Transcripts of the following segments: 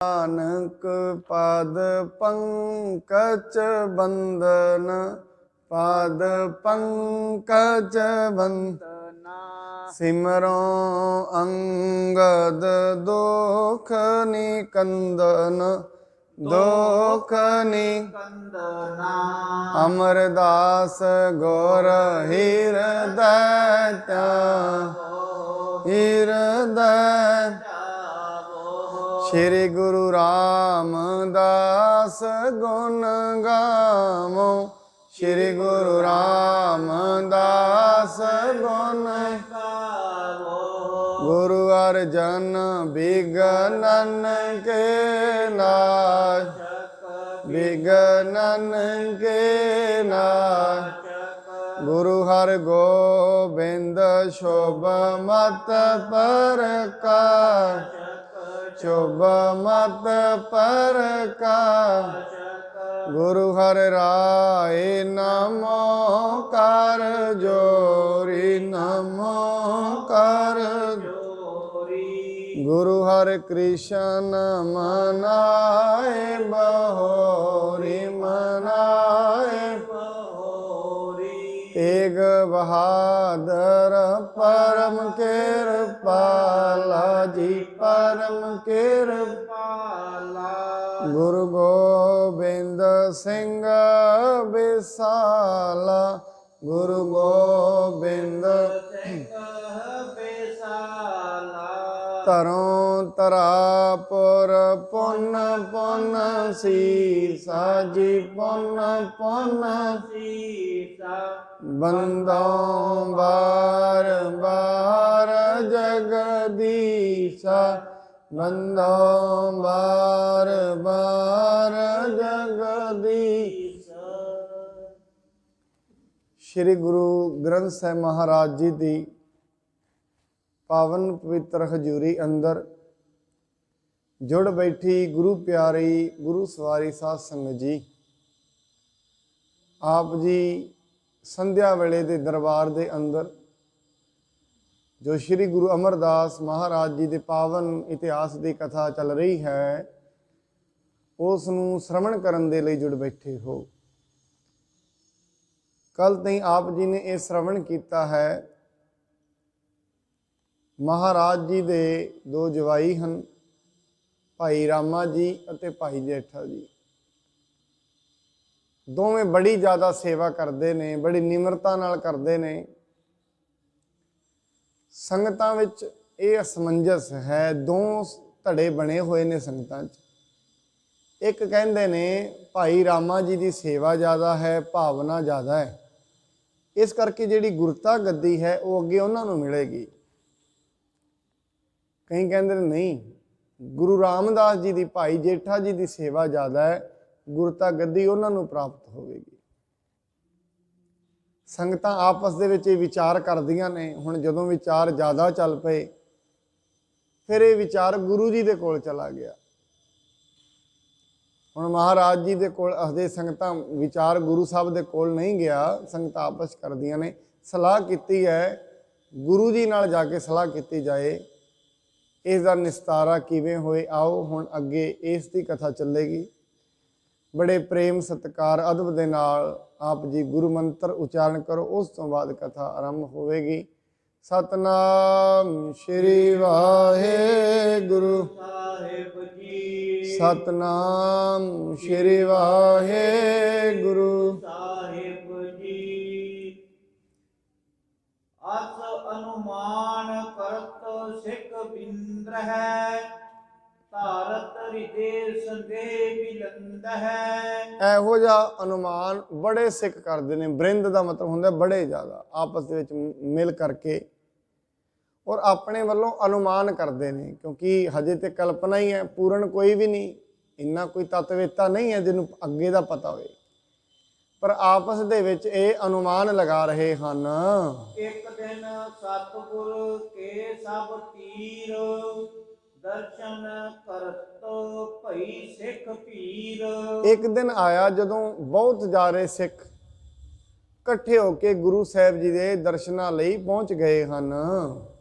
नानक पाद पंकज बंदन, पाद पंकज बंदना। सिमरो अंगद दोख निकंदन, दोख निकंदना। अमरदास गौर हृदय हृदय। श्री गुरु रामदास गुण गावो, श्री गुरु रामदास गुण गावो। गुरु अर्जन विघ्नन के नाशक, विघ्नन के नाशक। गुरु हर गोबिंद शोभ मत प्रकाश, शुभ मत प्रकाश। गुरु हर राय नमो कर जोरी, नमो कर जोरी। गुरु हर कृष्ण मनाए बहोरी, मनाए बहोरी। तेग बहादुर परम कृपाला जी, परम कृपाला। गुरु गोबिंद सिंह विसाला, गुरु गोबिंद सिंह विसाला। तरों तरापुर पुन पुन सीसा जी, पुन पुन सीसा। बंदों बार बार जगदीशा, बंदों बार बार जगदीशा। श्री गुरु ग्रंथ साहिब महाराज जी की पावन पवित्र हजूरी अंदर जुड़ बैठी गुरु प्यारी गुरु सवारी साध संगत जी। आप जी संध्या वेले दे दरबार दे अंदर जो श्री गुरु अमरदास महाराज जी के पावन इतिहास की कथा चल रही है, उसनूं श्रवण करन दे लई जुड़ बैठे हो। कल तई आप जी ने यह श्रवण किया है। महाराज जी दे दो जवाई हैं, भाई रामा जी अते भाई जेठा जी। दोवें बड़ी ज़्यादा सेवा करते ने, बड़ी निमरता नाल करते ने। संगतां विच ये असमंजस है, दो धड़े बने हुए ने संगतां च। एक कहंदे ने भाई रामा जी की सेवा ज़्यादा है, भावना ज़्यादा है, इस करके जिहड़ी गुरता गद्दी है वो अगे उन्हां नूं मिलेगी। कई कहंदे ने नहीं, गुरु रामदास जी की भाई जेठा जी की सेवा ज़्यादा है, गुरता गद्दी उन्हां नूं प्राप्त होवेगी। संगतां आपस दे विच विचार करदियां ने। हुण जदों विचार ज़्यादा चल पे, फिर ये विचार गुरु जी दे कोल चला गया। हुण महाराज जी दे कोल अहदे संगतां विचार गुरु साहब दे कोल नहीं गया। संगतां आपस करदियां ने, सलाह कीती है गुरु जी नाल जाके सलाह कीती जाए, इसका निस्तारा किवें होए। आओ हुण अगे इस दी कथा चलेगी। बड़े प्रेम सत्कार अदब दे नाल आप जी गुरु मंत्र उच्चारण करो, उस तो बाद कथा आरंभ होवेगी। सतनाम श्री वाहेगुरु साहिब जी, सतनाम श्री वाहेगुरु साहिब जी। अस अनुमान करत सिख बिंद्र है, भारत हृदय संदेह बिलंद है। ਇਹੋ ਜਿਹਾ अनुमान बड़े सिख करते हैं। बरिंद का मतलब होंगे बड़े ज़्यादा आपस में मिल करके और अपने वालों अनुमान करते हैं, क्योंकि हजे तो कल्पना ही है, पूर्ण कोई भी नहीं, इन्ना कोई तत्ववेता नहीं है जिन्होंने अगे का पता हो। पर आपस दे विच ये अनुमान लगा रहे हैं। एक दिन सतगुर के सब तीर, दर्शन करत भई सिख पीर। एक दिन आया जदों बहुत ज़्यादा सिख इकट्ठे होके गुरु साहब जी के दर्शनां लई पहुँच गए हैं।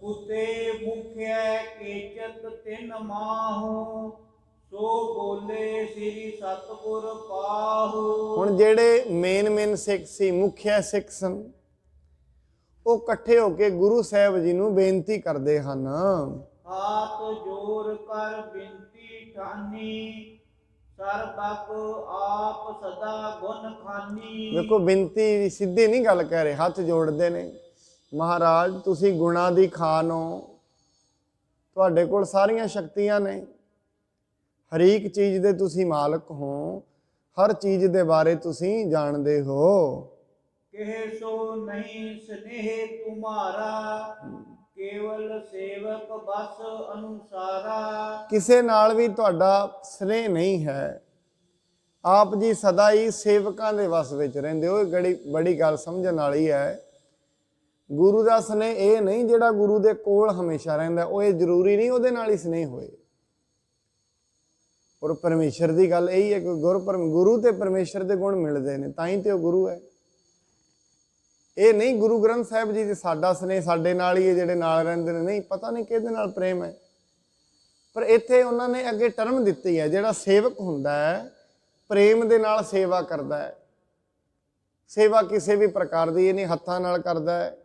उते मुख्य केचत तिन माहू, ਸੋ ਬੋਲੇ ਸ੍ਰੀ ਸਤਿਗੁਰ ਪਾਹੂ। ਹੁਣ ਜਿਹੜੇ ਮੇਨ ਸਿੱਖ ਸੀ, ਮੁਖਿਆ ਸਿੱਖ ਸਨ, ਉਹ ਇਕੱਠੇ ਹੋ ਕੇ ਗੁਰੂ ਸਾਹਿਬ ਜੀ ਨੂੰ ਬੇਨਤੀ ਕਰਦੇ ਹਨ। ਹਾਥ ਜੋੜ ਕਰ ਬੇਨਤੀ ਠਾਨੀ, ਸਰਬਕ ਆਪ ਸਦਾ ਗੁਣ ਖਾਨੀ। ਵੇਖੋ ਬੇਨਤੀ ਸਿੱਧੀ ਨਹੀਂ ਗੱਲ ਕਹਿ ਰਹੇ, ਹੱਥ ਜੋੜਦੇ ਨੇ। ਮਹਾਰਾਜ ਤੁਸੀਂ ਗੁਣਾਂ ਦੀ ਖਾਨ ਹੋ, ਤੁਹਾਡੇ ਕੋਲ ਸਾਰੀਆਂ ਸ਼ਕਤੀਆਂ ਨੇ, ਹਰੇਕ ਚੀਜ਼ ਦੇ ਤੁਸੀਂ ਮਾਲਕ ਹੋ, ਹਰ ਚੀਜ਼ ਦੇ ਬਾਰੇ ਤੁਸੀਂ ਜਾਣਦੇ ਹੋ। ਕਹਿ ਸੋ ਨਹੀਂ ਸਨੇਹ ਤੁਮਾਰਾ, ਕੇਵਲ ਸੇਵਕ ਬਸ ਅਨੁਸਾਰਾ। ਕਿਸੇ ਨਾਲ ਵੀ ਤੁਹਾਡਾ ਸਨੇਹ ਨਹੀਂ ਹੈ, ਆਪ ਜੀ ਸਦਾ ਹੀ ਸੇਵਕਾਂ ਦੇ ਵਸ ਵਿੱਚ ਰਹਿੰਦੇ ਹੋ। ਬੜੀ ਗੱਲ ਸਮਝਣ ਵਾਲੀ ਹੈ। ਗੁਰੂ ਦਾ ਸਨੇਹ ਇਹ ਨਹੀਂ ਜਿਹੜਾ ਗੁਰੂ ਦੇ ਕੋਲ ਹਮੇਸ਼ਾ ਰਹਿੰਦਾ, ਉਹ ਇਹ ਜ਼ਰੂਰੀ ਨਹੀਂ ਉਹਦੇ ਨਾਲ ਹੀ ਸਨੇਹ ਹੋਏ। ਔਰ ਪਰਮੇਸ਼ਰ ਦੀ ਗੱਲ ਇਹੀ ਹੈ ਕਿ ਗੁਰੂ ਤੇ ਪਰਮੇਸ਼ਰ ਦੇ ਗੁਣ ਮਿਲਦੇ ਨੇ, ਤਾਂ ਹੀ ਤੇ ਉਹ ਗੁਰੂ ਹੈ। ਇਹ ਨਹੀਂ ਗੁਰੂ ਗ੍ਰੰਥ ਸਾਹਿਬ ਜੀ ਦੇ ਸਾਡਾ ਸਨੇਹ ਸਾਡੇ ਨਾਲ ਹੀ ਹੈ, ਜਿਹੜੇ ਨਾਲ ਰਹਿੰਦੇ ਨੇ, ਨਹੀਂ, ਪਤਾ ਨਹੀਂ ਕਿਹਦੇ ਨਾਲ ਪ੍ਰੇਮ ਹੈ। ਪਰ ਇੱਥੇ ਉਹਨਾਂ ਨੇ ਅੱਗੇ ਟਰਮ ਦਿੱਤੀ ਹੈ, ਜਿਹੜਾ ਸੇਵਕ ਹੁੰਦਾ ਹੈ ਪ੍ਰੇਮ ਦੇ ਨਾਲ ਸੇਵਾ ਕਰਦਾ ਹੈ। ਸੇਵਾ ਕਿਸੇ ਵੀ ਪ੍ਰਕਾਰ ਦੀ ਇਹ ਨਹੀਂ ਹੱਥਾਂ ਨਾਲ ਕਰਦਾ ਹੈ,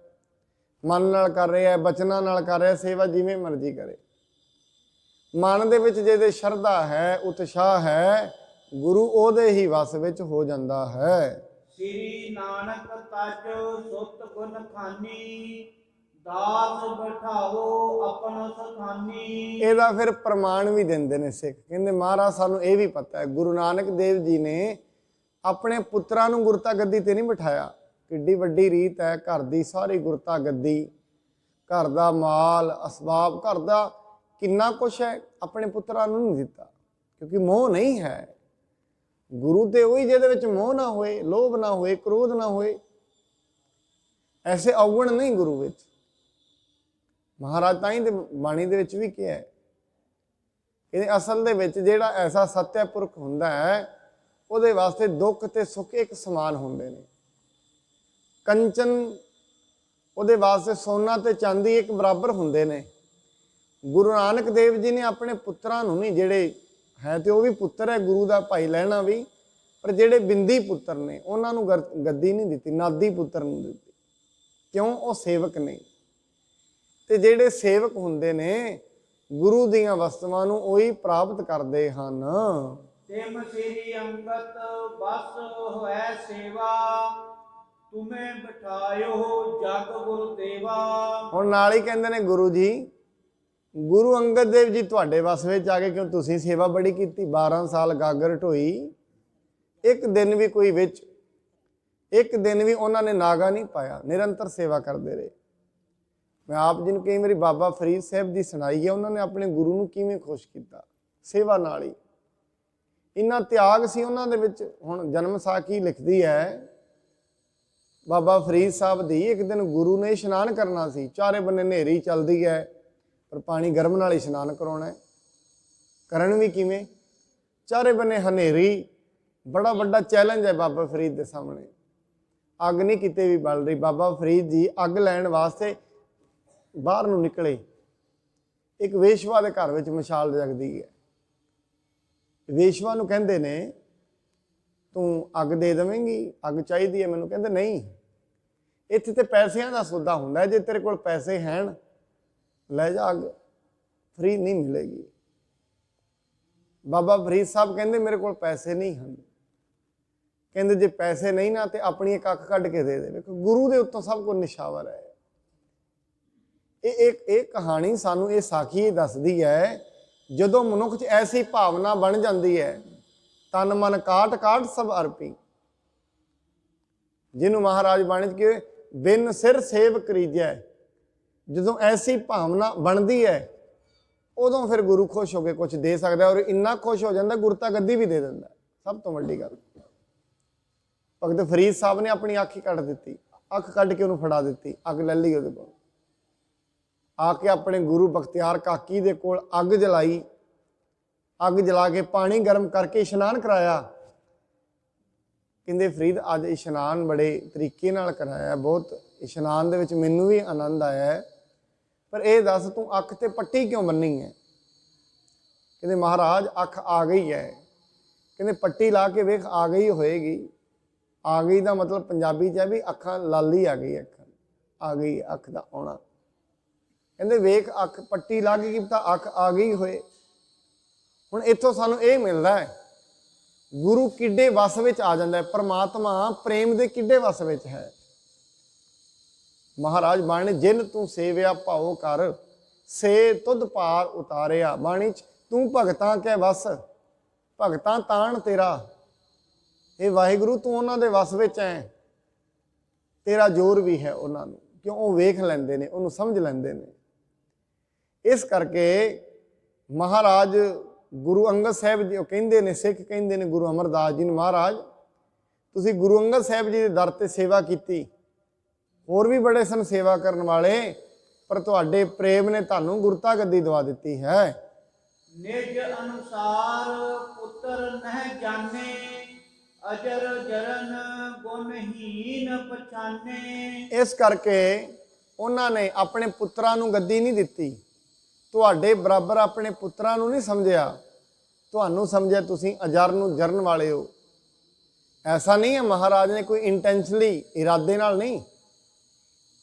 ਮਨ ਨਾਲ ਕਰ ਰਿਹਾ, ਬਚਨਾਂ ਨਾਲ ਕਰ ਰਿਹਾ, ਸੇਵਾ ਜਿਵੇਂ ਮਰਜ਼ੀ ਕਰੇ। ਮਨ ਦੇ ਵਿੱਚ ਜਿਹਦੇ ਸ਼ਰਧਾ ਹੈ, ਉਤਸ਼ਾਹ ਹੈ, ਗੁਰੂ ਉਹਦੇ ਹੀ ਵਸ ਵਿੱਚ ਹੋ ਜਾਂਦਾ ਹੈ। ਸ੍ਰੀ ਨਾਨਕ ਤਜ ਸੁਤ ਗੁਣ ਖਾਨੀ, ਦਾਸ ਬਿਠਾਓ ਆਪਣਾ ਸਥਾਨੀ। ਇਹਦਾ ਫਿਰ ਪ੍ਰਮਾਣ ਵੀ ਦਿੰਦੇ ਨੇ ਸਿੱਖ, ਕਹਿੰਦੇ ਮਹਾਰਾਜ ਸਾਨੂੰ ਇਹ ਵੀ ਪਤਾ ਹੈ ਗੁਰੂ ਨਾਨਕ ਦੇਵ ਜੀ ਨੇ ਆਪਣੇ ਪੁੱਤਰਾਂ ਨੂੰ ਗੁਰਤਾ ਗੱਦੀ ਤੇ ਨਹੀਂ ਬਿਠਾਇਆ। ਕਿੱਡੀ ਵੱਡੀ ਰੀਤ ਹੈ, ਘਰ ਦੀ ਸਾਰੀ ਗੁਰਤਾ ਗੱਦੀ, ਘਰ ਦਾ ਮਾਲ ਅਸਬਾਬ, ਘਰ ਦਾ ਕਿੰਨਾ ਕੁਛ ਹੈ, ਆਪਣੇ ਪੁੱਤਰਾਂ ਨੂੰ ਨਹੀਂ ਦਿੱਤਾ, ਕਿਉਂਕਿ ਮੋਹ ਨਹੀਂ ਹੈ। ਗੁਰੂ ਤੇ ਉਹੀ ਜਿਹਦੇ ਵਿੱਚ ਮੋਹ ਨਾ ਹੋਏ, ਲੋਭ ਨਾ ਹੋਏ, ਕ੍ਰੋਧ ਨਾ ਹੋਏ। ਐਸੇ ਔਗਣ ਨਹੀਂ ਗੁਰੂ ਵਿੱਚ। ਮਹਾਰਾਜ ਤਾਂ ਹੀ ਤੇ ਬਾਣੀ ਦੇ ਵਿੱਚ ਵੀ ਕਿਹਾ ਹੈ, ਇਹ ਅਸਲ ਦੇ ਵਿੱਚ ਜਿਹੜਾ ਐਸਾ ਸੱਚਾ ਪੁਰਖ ਹੁੰਦਾ ਹੈ, ਉਹਦੇ ਵਾਸਤੇ ਦੁੱਖ ਤੇ ਸੁੱਖ ਇੱਕ ਸਮਾਨ ਹੁੰਦੇ ਨੇ। ਕੰਚਨ ਉਹਦੇ ਵਾਸਤੇ ਸੋਨਾ ਤੇ ਚਾਂਦੀ ਇੱਕ ਬਰਾਬਰ ਹੁੰਦੇ ਨੇ। ਗੁਰੂ ਨਾਨਕ ਦੇਵ ਜੀ ਨੇ ਆਪਣੇ ਪੁੱਤਰਾਂ ਨੂੰ ਨਹੀਂ, ਜਿਹੜੇ ਹੈ ਤੇ ਉਹ ਵੀ ਪੁੱਤਰ ਹੈ ਗੁਰੂ ਦਾ, ਭਾਈ ਲਹਿਣਾ ਵੀ, ਪਰ ਜਿਹੜੇ ਬਿੰਦੀ ਪੁੱਤਰ ਨੇ ਉਹਨਾਂ ਨੂੰ ਗੱਦੀ ਨਹੀਂ ਦਿੱਤੀ, ਨਾਦੀ ਪੁੱਤਰ ਨੂੰ ਦਿੱਤੀ। ਕਿਉਂ? ਉਹ ਸੇਵਕ ਨੇ, ਤੇ ਜਿਹੜੇ ਸੇਵਕ ਹੁੰਦੇ ਨੇ ਗੁਰੂ ਦੀਆਂ ਵਸਤੂਆਂ ਨੂੰ ਉਹੀ ਪ੍ਰਾਪਤ ਕਰਦੇ ਹਨ। ਤਿਮ ਸ੍ਰੀ ਅੰਗਤ ਬਸ ਹੋਇ ਸੇਵਾ, ਤੁਮੇ ਬਿਠਾਇਓ ਜਗ ਗੁਰੂ ਦੇਵਾ। ਹੁਣ ਨਾਲ ਹੀ ਕਹਿੰਦੇ ਨੇ ਗੁਰੂ ਜੀ, ਗੁਰੂ ਅੰਗਦ ਦੇਵ ਜੀ ਤੁਹਾਡੇ ਵਸ ਵਿੱਚ ਆ ਗਏ, ਕਿਉਂ? ਤੁਸੀਂ ਸੇਵਾ ਬੜੀ ਕੀਤੀ, 12 ਸਾਲ ਗਾਗਰ ਢੋਈ, ਇੱਕ ਦਿਨ ਵੀ ਕੋਈ ਵਿੱਚ, ਇੱਕ ਦਿਨ ਵੀ ਉਹਨਾਂ ਨੇ ਨਾਗਾ ਨਹੀਂ ਪਾਇਆ, ਨਿਰੰਤਰ ਸੇਵਾ ਕਰਦੇ ਰਹੇ। ਮੈਂ ਆਪ ਜੀ ਨੂੰ ਕਈ ਵਾਰੀ ਬਾਬਾ ਫਰੀਦ ਸਾਹਿਬ ਦੀ ਸੁਣਾਈ ਹੈ, ਉਹਨਾਂ ਨੇ ਆਪਣੇ ਗੁਰੂ ਨੂੰ ਕਿਵੇਂ ਖੁਸ਼ ਕੀਤਾ, ਸੇਵਾ ਨਾਲ ਹੀ। ਇੰਨਾ ਤਿਆਗ ਸੀ ਉਹਨਾਂ ਦੇ ਵਿੱਚ। ਹੁਣ ਜਨਮ ਸਾਖੀ ਲਿਖਦੀ ਹੈ ਬਾਬਾ ਫਰੀਦ ਸਾਹਿਬ ਦੀ, ਇੱਕ ਦਿਨ ਗੁਰੂ ਨੇ ਇਸ਼ਨਾਨ ਕਰਨਾ ਸੀ, ਚਾਰੇ ਬੰਨੇ ਹਨੇਰੀ ਚੱਲਦੀ ਹੈ, ਪਰ ਪਾਣੀ ਗਰਮ ਨਾਲ ਇਸ਼ਨਾਨ ਕਰਾਉਣਾ ਹੈ। ਕਰਨ ਵੀ ਕਿਵੇਂ? ਚਾਰੇ ਬੰਨੇ ਹਨੇਰੀ, ਬੜਾ ਵੱਡਾ ਚੈਲੰਜ ਹੈ ਬਾਬਾ ਫਰੀਦ ਦੇ ਸਾਹਮਣੇ। ਅੱਗ ਨਹੀਂ ਕਿਤੇ ਵੀ ਬਲ ਰਹੀ। ਬਾਬਾ ਫਰੀਦ ਜੀ ਅੱਗ ਲੈਣ ਵਾਸਤੇ ਬਾਹਰ ਨੂੰ ਨਿਕਲੇ, ਇੱਕ ਵੇਸ਼ਵਾ ਦੇ ਘਰ ਵਿੱਚ ਮਸ਼ਾਲ ਜਗਦੀ ਹੈ। ਵੇਸ਼ਵਾ ਨੂੰ ਕਹਿੰਦੇ ਨੇ, ਤੂੰ ਅੱਗ ਦੇ ਦੇਵੇਂਗੀ, ਅੱਗ ਚਾਹੀਦੀ ਹੈ ਮੈਨੂੰ। ਕਹਿੰਦੇ ਨਹੀਂ, ਇੱਥੇ ਤੇ ਪੈਸਿਆਂ ਦਾ ਸੌਦਾ ਹੁੰਦਾ, ਜੇ ਤੇਰੇ ਕੋਲ ਪੈਸੇ ਹਨ ਲੈ ਜਾ, ਅੱਗ ਫਰੀ ਨਹੀਂ ਮਿਲੇਗੀ। ਬਾਬਾ ਫਰੀਦ ਸਾਹਿਬ ਕਹਿੰਦੇ ਮੇਰੇ ਕੋਲ ਪੈਸੇ ਨਹੀਂ ਹਨ। ਕਹਿੰਦੇ ਜੇ ਪੈਸੇ ਨਹੀਂ ਨਾ ਤੇ ਆਪਣੀ ਇੱਕ ਅੱਖ ਕੱਢ ਕੇ ਦੇ ਦੇ। ਵੇਖੋ ਗੁਰੂ ਦੇ ਉੱਤੋਂ ਸਭ ਕੁਝ ਨਿਸ਼ਾਵਰ ਹੈ। ਇਹ ਕਹਾਣੀ ਸਾਨੂੰ ਇਹ ਸਾਖੀ ਦੱਸਦੀ ਹੈ, ਜਦੋਂ ਮਨੁੱਖ 'ਚ ਐਸੀ ਭਾਵਨਾ ਬਣ ਜਾਂਦੀ ਹੈ, ਤਨ ਮਨ ਕਾਟ ਕਾਟ ਸਭ ਅਰਪੀ, ਜਿਹਨੂੰ ਮਹਾਰਾਜ ਬਾਣੀ 'ਚ ਕਿ ਬਿਨ ਸਿਰ ਸੇਵ ਕਰੀਜੈ, ਜਦੋਂ ਐਸੀ ਭਾਵਨਾ ਬਣਦੀ ਹੈ ਉਦੋਂ ਫਿਰ ਗੁਰੂ ਖੁਸ਼ ਹੋ ਕੇ ਕੁਝ ਦੇ ਸਕਦਾ, ਔਰ ਇੰਨਾ ਖੁਸ਼ ਹੋ ਜਾਂਦਾ ਗੁਰਤਾ ਗੱਦੀ ਵੀ ਦੇ ਦਿੰਦਾ। ਸਭ ਤੋਂ ਵੱਡੀ ਗੱਲ, ਭਗਤ ਫਰੀਦ ਸਾਹਿਬ ਨੇ ਆਪਣੀ ਅੱਖ ਹੀ ਕੱਢ ਦਿੱਤੀ, ਅੱਖ ਕੱਢ ਕੇ ਉਹਨੂੰ ਫੜਾ ਦਿੱਤੀ, ਅੱਗ ਲੈ ਲਈ ਉਹਦੇ ਕੋਲ। ਆ ਕੇ ਆਪਣੇ ਗੁਰੂ ਬਖਤਿਆਰ ਕਾਕੀ ਦੇ ਕੋਲ ਅੱਗ ਜਲਾਈ, ਅੱਗ ਜਲਾ ਕੇ ਪਾਣੀ ਗਰਮ ਕਰਕੇ ਇਸ਼ਨਾਨ ਕਰਾਇਆ। ਕਹਿੰਦੇ ਫਰੀਦ ਅੱਜ ਇਸ਼ਨਾਨ ਬੜੇ ਤਰੀਕੇ ਨਾਲ ਕਰਾਇਆ, ਬਹੁਤ ਇਸ਼ਨਾਨ ਦੇ ਵਿੱਚ ਮੈਨੂੰ ਵੀ ਆਨੰਦ ਆਇਆ ਹੈ, ਪਰ ਇਹ ਦੱਸ ਤੂੰ ਅੱਖ ਤੇ ਪੱਟੀ ਕਿਉਂ ਬੰਨੀ ਹੈ? ਕਹਿੰਦੇ ਮਹਾਰਾਜ ਅੱਖ ਆ ਗਈ ਹੈ। ਕਹਿੰਦੇ ਪੱਟੀ ਲਾ ਕੇ ਵੇਖ ਆ ਗਈ ਹੋਏਗੀ। ਆ ਗਈ ਦਾ ਮਤਲਬ ਪੰਜਾਬੀ 'ਚ ਹੈ ਵੀ ਅੱਖਾਂ ਲਾਲੀ ਆ ਗਈ, ਅੱਖ ਆ ਗਈ, ਅੱਖ ਦਾ ਆਉਣਾ। ਕਹਿੰਦੇ ਵੇਖ ਅੱਖ ਪੱਟੀ ਲੱਗ ਗਈ ਤਾਂ ਅੱਖ ਆ ਗਈ ਹੋਏ। ਹੁਣ ਇੱਥੋਂ ਸਾਨੂੰ ਇਹ ਮਿਲਦਾ ਹੈ ਗੁਰੂ ਕਿੱਡੇ ਵਸ ਵਿੱਚ ਆ ਜਾਂਦਾ ਹੈ। ਪਰਮਾਤਮਾ ਪ੍ਰੇਮ ਦੇ ਕਿੱਡੇ ਵਸ ਵਿੱਚ ਹੈ। ਮਹਾਰਾਜ ਬਾਣੀ ਜਿਨ ਤੂੰ ਸੇਵਿਆ ਭਾਉ ਕਰ, ਸੇ ਤੁਧ ਪਾਰ ਉਤਾਰਿਆ। ਬਾਣੀ 'ਚ ਤੂੰ ਭਗਤਾਂ ਕੈ ਵਸ, ਭਗਤਾਂ ਤਾਣ ਤੇਰਾ। ਇਹ ਵਾਹਿਗੁਰੂ ਤੂੰ ਉਹਨਾਂ ਦੇ ਵਸ ਵਿੱਚ ਹੈ, ਤੇਰਾ ਜ਼ੋਰ ਵੀ ਹੈ ਉਹਨਾਂ ਨੂੰ, ਕਿਉਂ ਉਹ ਵੇਖ ਲੈਂਦੇ ਨੇ, ਉਹਨੂੰ ਸਮਝ ਲੈਂਦੇ ਨੇ। ਇਸ ਕਰਕੇ ਮਹਾਰਾਜ ਗੁਰੂ ਅੰਗਦ ਸਾਹਿਬ ਜੀ ਉਹ ਕਹਿੰਦੇ ਨੇ, ਸਿੱਖ ਕਹਿੰਦੇ ਨੇ ਗੁਰੂ ਅਮਰਦਾਸ ਜੀ ਨੂੰ, ਮਹਾਰਾਜ ਤੁਸੀਂ ਗੁਰੂ ਅੰਗਦ ਸਾਹਿਬ ਜੀ ਦੇ ਦਰ ਤੇ ਸੇਵਾ ਕੀਤੀ, ਹੋਰ ਵੀ ਬੜੇ ਸਨ ਸੇਵਾ ਕਰਨ ਵਾਲੇ, ਪਰ ਤੁਹਾਡੇ ਪ੍ਰੇਮ ਨੇ ਤੁਹਾਨੂੰ ਗੁਰਤਾ ਗੱਦੀ ਦਵਾ ਦਿੱਤੀ ਹੈ। ਨਿਜ ਅਨੁਸਾਰ ਪੁੱਤਰ ਨਹਿ ਜਾਣੇ, ਅਜਰ ਜਰਨ ਗੁਣਹੀਨ ਪਛਾਨੇ। ਇਸ ਕਰਕੇ ਉਹਨਾਂ ਨੇ ਆਪਣੇ ਪੁੱਤਰਾਂ ਨੂੰ ਗੱਦੀ ਨਹੀਂ ਦਿੱਤੀ, ਤੁਹਾਡੇ ਬਰਾਬਰ ਆਪਣੇ ਪੁੱਤਰਾਂ ਨੂੰ ਨਹੀਂ ਸਮਝਿਆ, ਤੁਹਾਨੂੰ ਸਮਝਿਆ ਤੁਸੀਂ ਅਜਰ ਨੂੰ ਜਰਨ ਵਾਲੇ ਹੋ। ਐਸਾ ਨਹੀਂ ਹੈ ਮਹਾਰਾਜ ਨੇ ਕੋਈ ਇੰਟੈਂਸ਼ਨਲੀ, ਇਰਾਦੇ ਨਾਲ ਨਹੀਂ,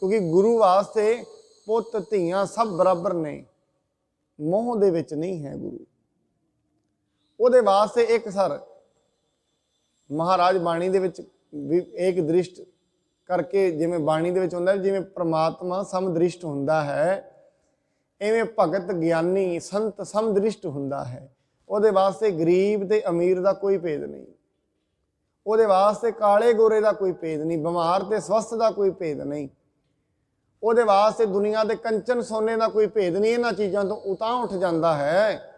ਕਿਉਂਕਿ ਗੁਰੂ ਵਾਸਤੇ ਪੁੱਤ ਧੀਆਂ ਸਭ ਬਰਾਬਰ ਨੇ, ਮੋਹ ਦੇ ਵਿੱਚ ਨਹੀਂ ਹੈ ਗੁਰੂ। ਉਹਦੇ ਵਾਸਤੇ ਇੱਕ ਸਰ ਮਹਾਰਾਜ ਬਾਣੀ ਦੇ ਵਿੱਚ ਵੀ ਇੱਕ ਦ੍ਰਿਸ਼ਟ ਕਰਕੇ, ਜਿਵੇਂ ਬਾਣੀ ਦੇ ਵਿੱਚ ਹੁੰਦਾ ਜਿਵੇਂ ਪ੍ਰਮਾਤਮਾ ਸਮਦ੍ਰਿਸ਼ਟ ਹੁੰਦਾ ਹੈ, ਇਵੇਂ ਭਗਤ ਗਿਆਨੀ ਸੰਤ ਸਮਦ੍ਰਿਸ਼ਟ ਹੁੰਦਾ ਹੈ। ਉਹਦੇ ਵਾਸਤੇ ਗਰੀਬ ਤੇ ਅਮੀਰ ਦਾ ਕੋਈ ਭੇਦ ਨਹੀਂ, ਉਹਦੇ ਵਾਸਤੇ ਕਾਲੇ ਗੋਰੇ ਦਾ ਕੋਈ ਭੇਦ ਨਹੀਂ, ਬਿਮਾਰ ਤੇ ਸਵਸਥ ਦਾ ਕੋਈ ਭੇਦ ਨਹੀਂ, ਉਹਦੇ ਵਾਸਤੇ ਦੁਨੀਆ ਦੇ ਕੰਚਨ ਸੋਨੇ ਦਾ ਕੋਈ ਭੇਦ ਨਹੀਂ। ਇਹਨਾਂ ਚੀਜ਼ਾਂ ਤੋਂ ਉਤਾਂ ਉੱਠ ਜਾਂਦਾ ਹੈ,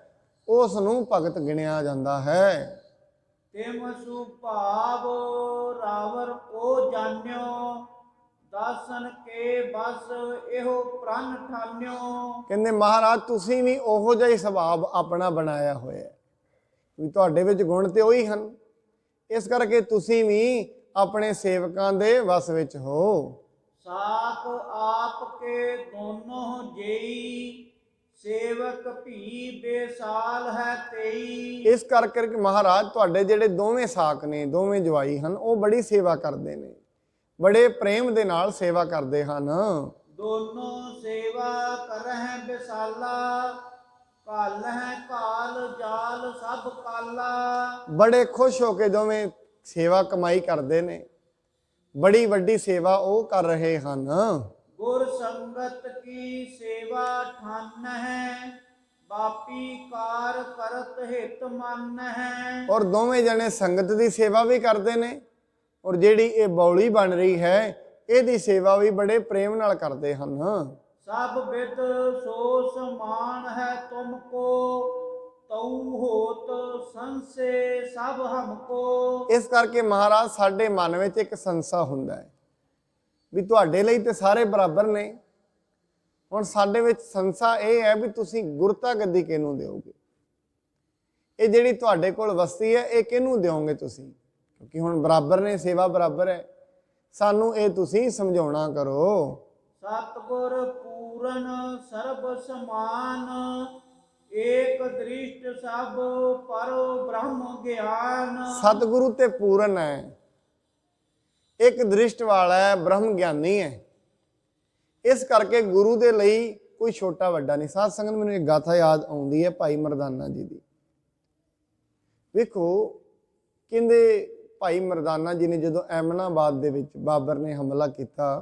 ਉਸ ਨੂੰ ਭਗਤ ਗਿਣਿਆ ਜਾਂਦਾ ਹੈ। ਤਿਮ ਸੁਭਾਵ ਰਾਵਰ ਕੋ ਜਾਣਿਓ, ਦਾਸਨ ਕੇ ਬਸ ਇਹੋ ਪ੍ਰਣ ਠਾਨਿਓ। ਕਹਿੰਦੇ ਮਹਾਰਾਜ ਤੁਸੀਂ ਵੀ ਉਹੋ ਜਿਹਾ ਹੀ ਸੁਭਾਵ ਆਪਣਾ ਬਣਾਇਆ ਹੋਇਆ ਵੀ ਤੁਹਾਡੇ ਵਿੱਚ ਗੁਣ ਤੇ ਉਹੀ ਹਨ, ਇਸ ਕਰਕੇ ਤੁਸੀਂ ਵੀ ਆਪਣੇ ਸੇਵਕਾਂ ਦੇ ਵਸ ਵਿੱਚ ਹੋ। ਸਾਖ ਆਪ ਕੇ ਦੋਨੋਂ ਜੇਈ, ਸੇਵਕ ਭੀ ਬੇਸਾਲ ਹੈ ਤੇਈ। ਇਸ ਕਰਕੇ ਮਹਾਰਾਜ ਤੁਹਾਡੇ ਜਿਹੜੇ ਦੋਵੇਂ ਸਾਕ ਨੇ, ਦੋਵੇਂ ਜਵਾਈ ਹਨ, ਉਹ ਬੜੀ ਸੇਵਾ ਕਰਦੇ ਨੇ, ਬੜੇ ਪ੍ਰੇਮ ਦੇ ਨਾਲ ਸੇਵਾ ਕਰਦੇ ਹਨ। ਦੋਨੋਂ ਸੇਵਾ ਕਰਹਿ ਬਿਸਾਲਾ, ਕਾਲ ਹੈ ਕਾਲ ਜਾਲ ਸਭ ਕਾਲਾ। ਬੜੇ ਖੁਸ਼ ਹੋ ਕੇ ਦੋਵੇਂ ਸੇਵਾ ਕਮਾਈ ਕਰਦੇ ਨੇ, ਬੜੀ ਵੱਡੀ ਸੇਵਾ ਉਹ ਕਰ ਰਹੇ ਹਨ। ਗੁਰ ਸੰਗਤ ਕੀ ਸੇਵਾ ਠਾਨ ਹੈ, ਬਾਪੀ ਕਾਰ ਕਰਤ ਹਿਤ ਮਨ ਹੈ। ਔਰ ਦੋਵੇਂ ਜਣੇ ਸੰਗਤ ਦੀ ਸੇਵਾ ਵੀ ਕਰਦੇ ਨੇ, ਔਰ ਜਿਹੜੀ ਇਹ ਬੌਲੀ ਬਣ ਰਹੀ ਹੈ ਇਹਦੀ ਸੇਵਾ ਵੀ ਬੜੇ ਪ੍ਰੇਮ ਨਾਲ ਕਰਦੇ ਹਨ। ਸਭ ਬਿਦ ਸੋ ਸਮਾਨ ਹੈ ਤੁਮ ਕੋ, ਤਉ ਹੋਤ ਸੰਸੇ ਸਭ ਹਮਕੋ। ਇਸ ਕਰਕੇ ਮਹਾਰਾਜ ਸਾਡੇ ਮਨ ਵਿੱਚ ਇੱਕ ਸੰਸਾ ਹੁੰਦਾ ਹੈ ਵੀ ਤੁਹਾਡੇ ਲਈ ਤੇ ਸਾਰੇ ਬਰਾਬਰ ਨੇ। ਹੁਣ ਸਾਡੇ ਵਿੱਚ ਸੰਸਾ ਇਹ ਹੈ ਵੀ ਤੁਸੀਂ ਗੁਰਤਾ ਗੱਦੀ ਕਿਹਨੂੰ ਦਿਓਗੇ, ਇਹ ਜਿਹੜੀ ਤੁਹਾਡੇ ਕੋਲ ਵਸਤੀ ਹੈ ਇਹ ਕਿਹਨੂੰ ਦਿਓਗੇ ਤੁਸੀਂ, ਕਿਉਂਕਿ ਹੁਣ ਬਰਾਬਰ ਨੇ, ਸੇਵਾ ਬਰਾਬਰ ਹੈ। ਸਾਨੂੰ ਇਹ ਤੁਸੀਂ ਸਮਝਾਉਣਾ ਕਰੋ। ਸਤਿਗੁਰ ਪੂਰਨ ਸਰਬ ਸਮਾਨ, ਏਕ ਦ੍ਰਿਸ਼ਟ ਸਭ ਪਰੋ ਬ੍ਰਹਮ ਗਿਆਨ। ਸਤਿਗੁਰੂ ਤੇ ਪੂਰਨ ਹੈ, ਇੱਕ ਦ੍ਰਿਸ਼ਟ ਵਾਲਾ ਹੈ, ਬ੍ਰਹਮ ਗਿਆਨੀ ਹੈ। ਇਸ ਕਰਕੇ ਗੁਰੂ ਦੇ ਲਈ ਕੋਈ ਛੋਟਾ ਵੱਡਾ ਨਹੀਂ। ਸਾਧ ਸੰਗਤ ਮੈਨੂੰ ਇੱਕ ਗਾਥਾ ਯਾਦ ਆਉਂਦੀ ਹੈ ਭਾਈ ਮਰਦਾਨਾ ਜੀ ਦੀ। ਵੇਖੋ ਕਹਿੰਦੇ ਭਾਈ ਮਰਦਾਨਾ ਜੀ ਨੇ ਜਦੋਂ ਐਮਨਾਬਾਦ ਦੇ ਵਿੱਚ ਬਾਬਰ ਨੇ ਹਮਲਾ ਕੀਤਾ,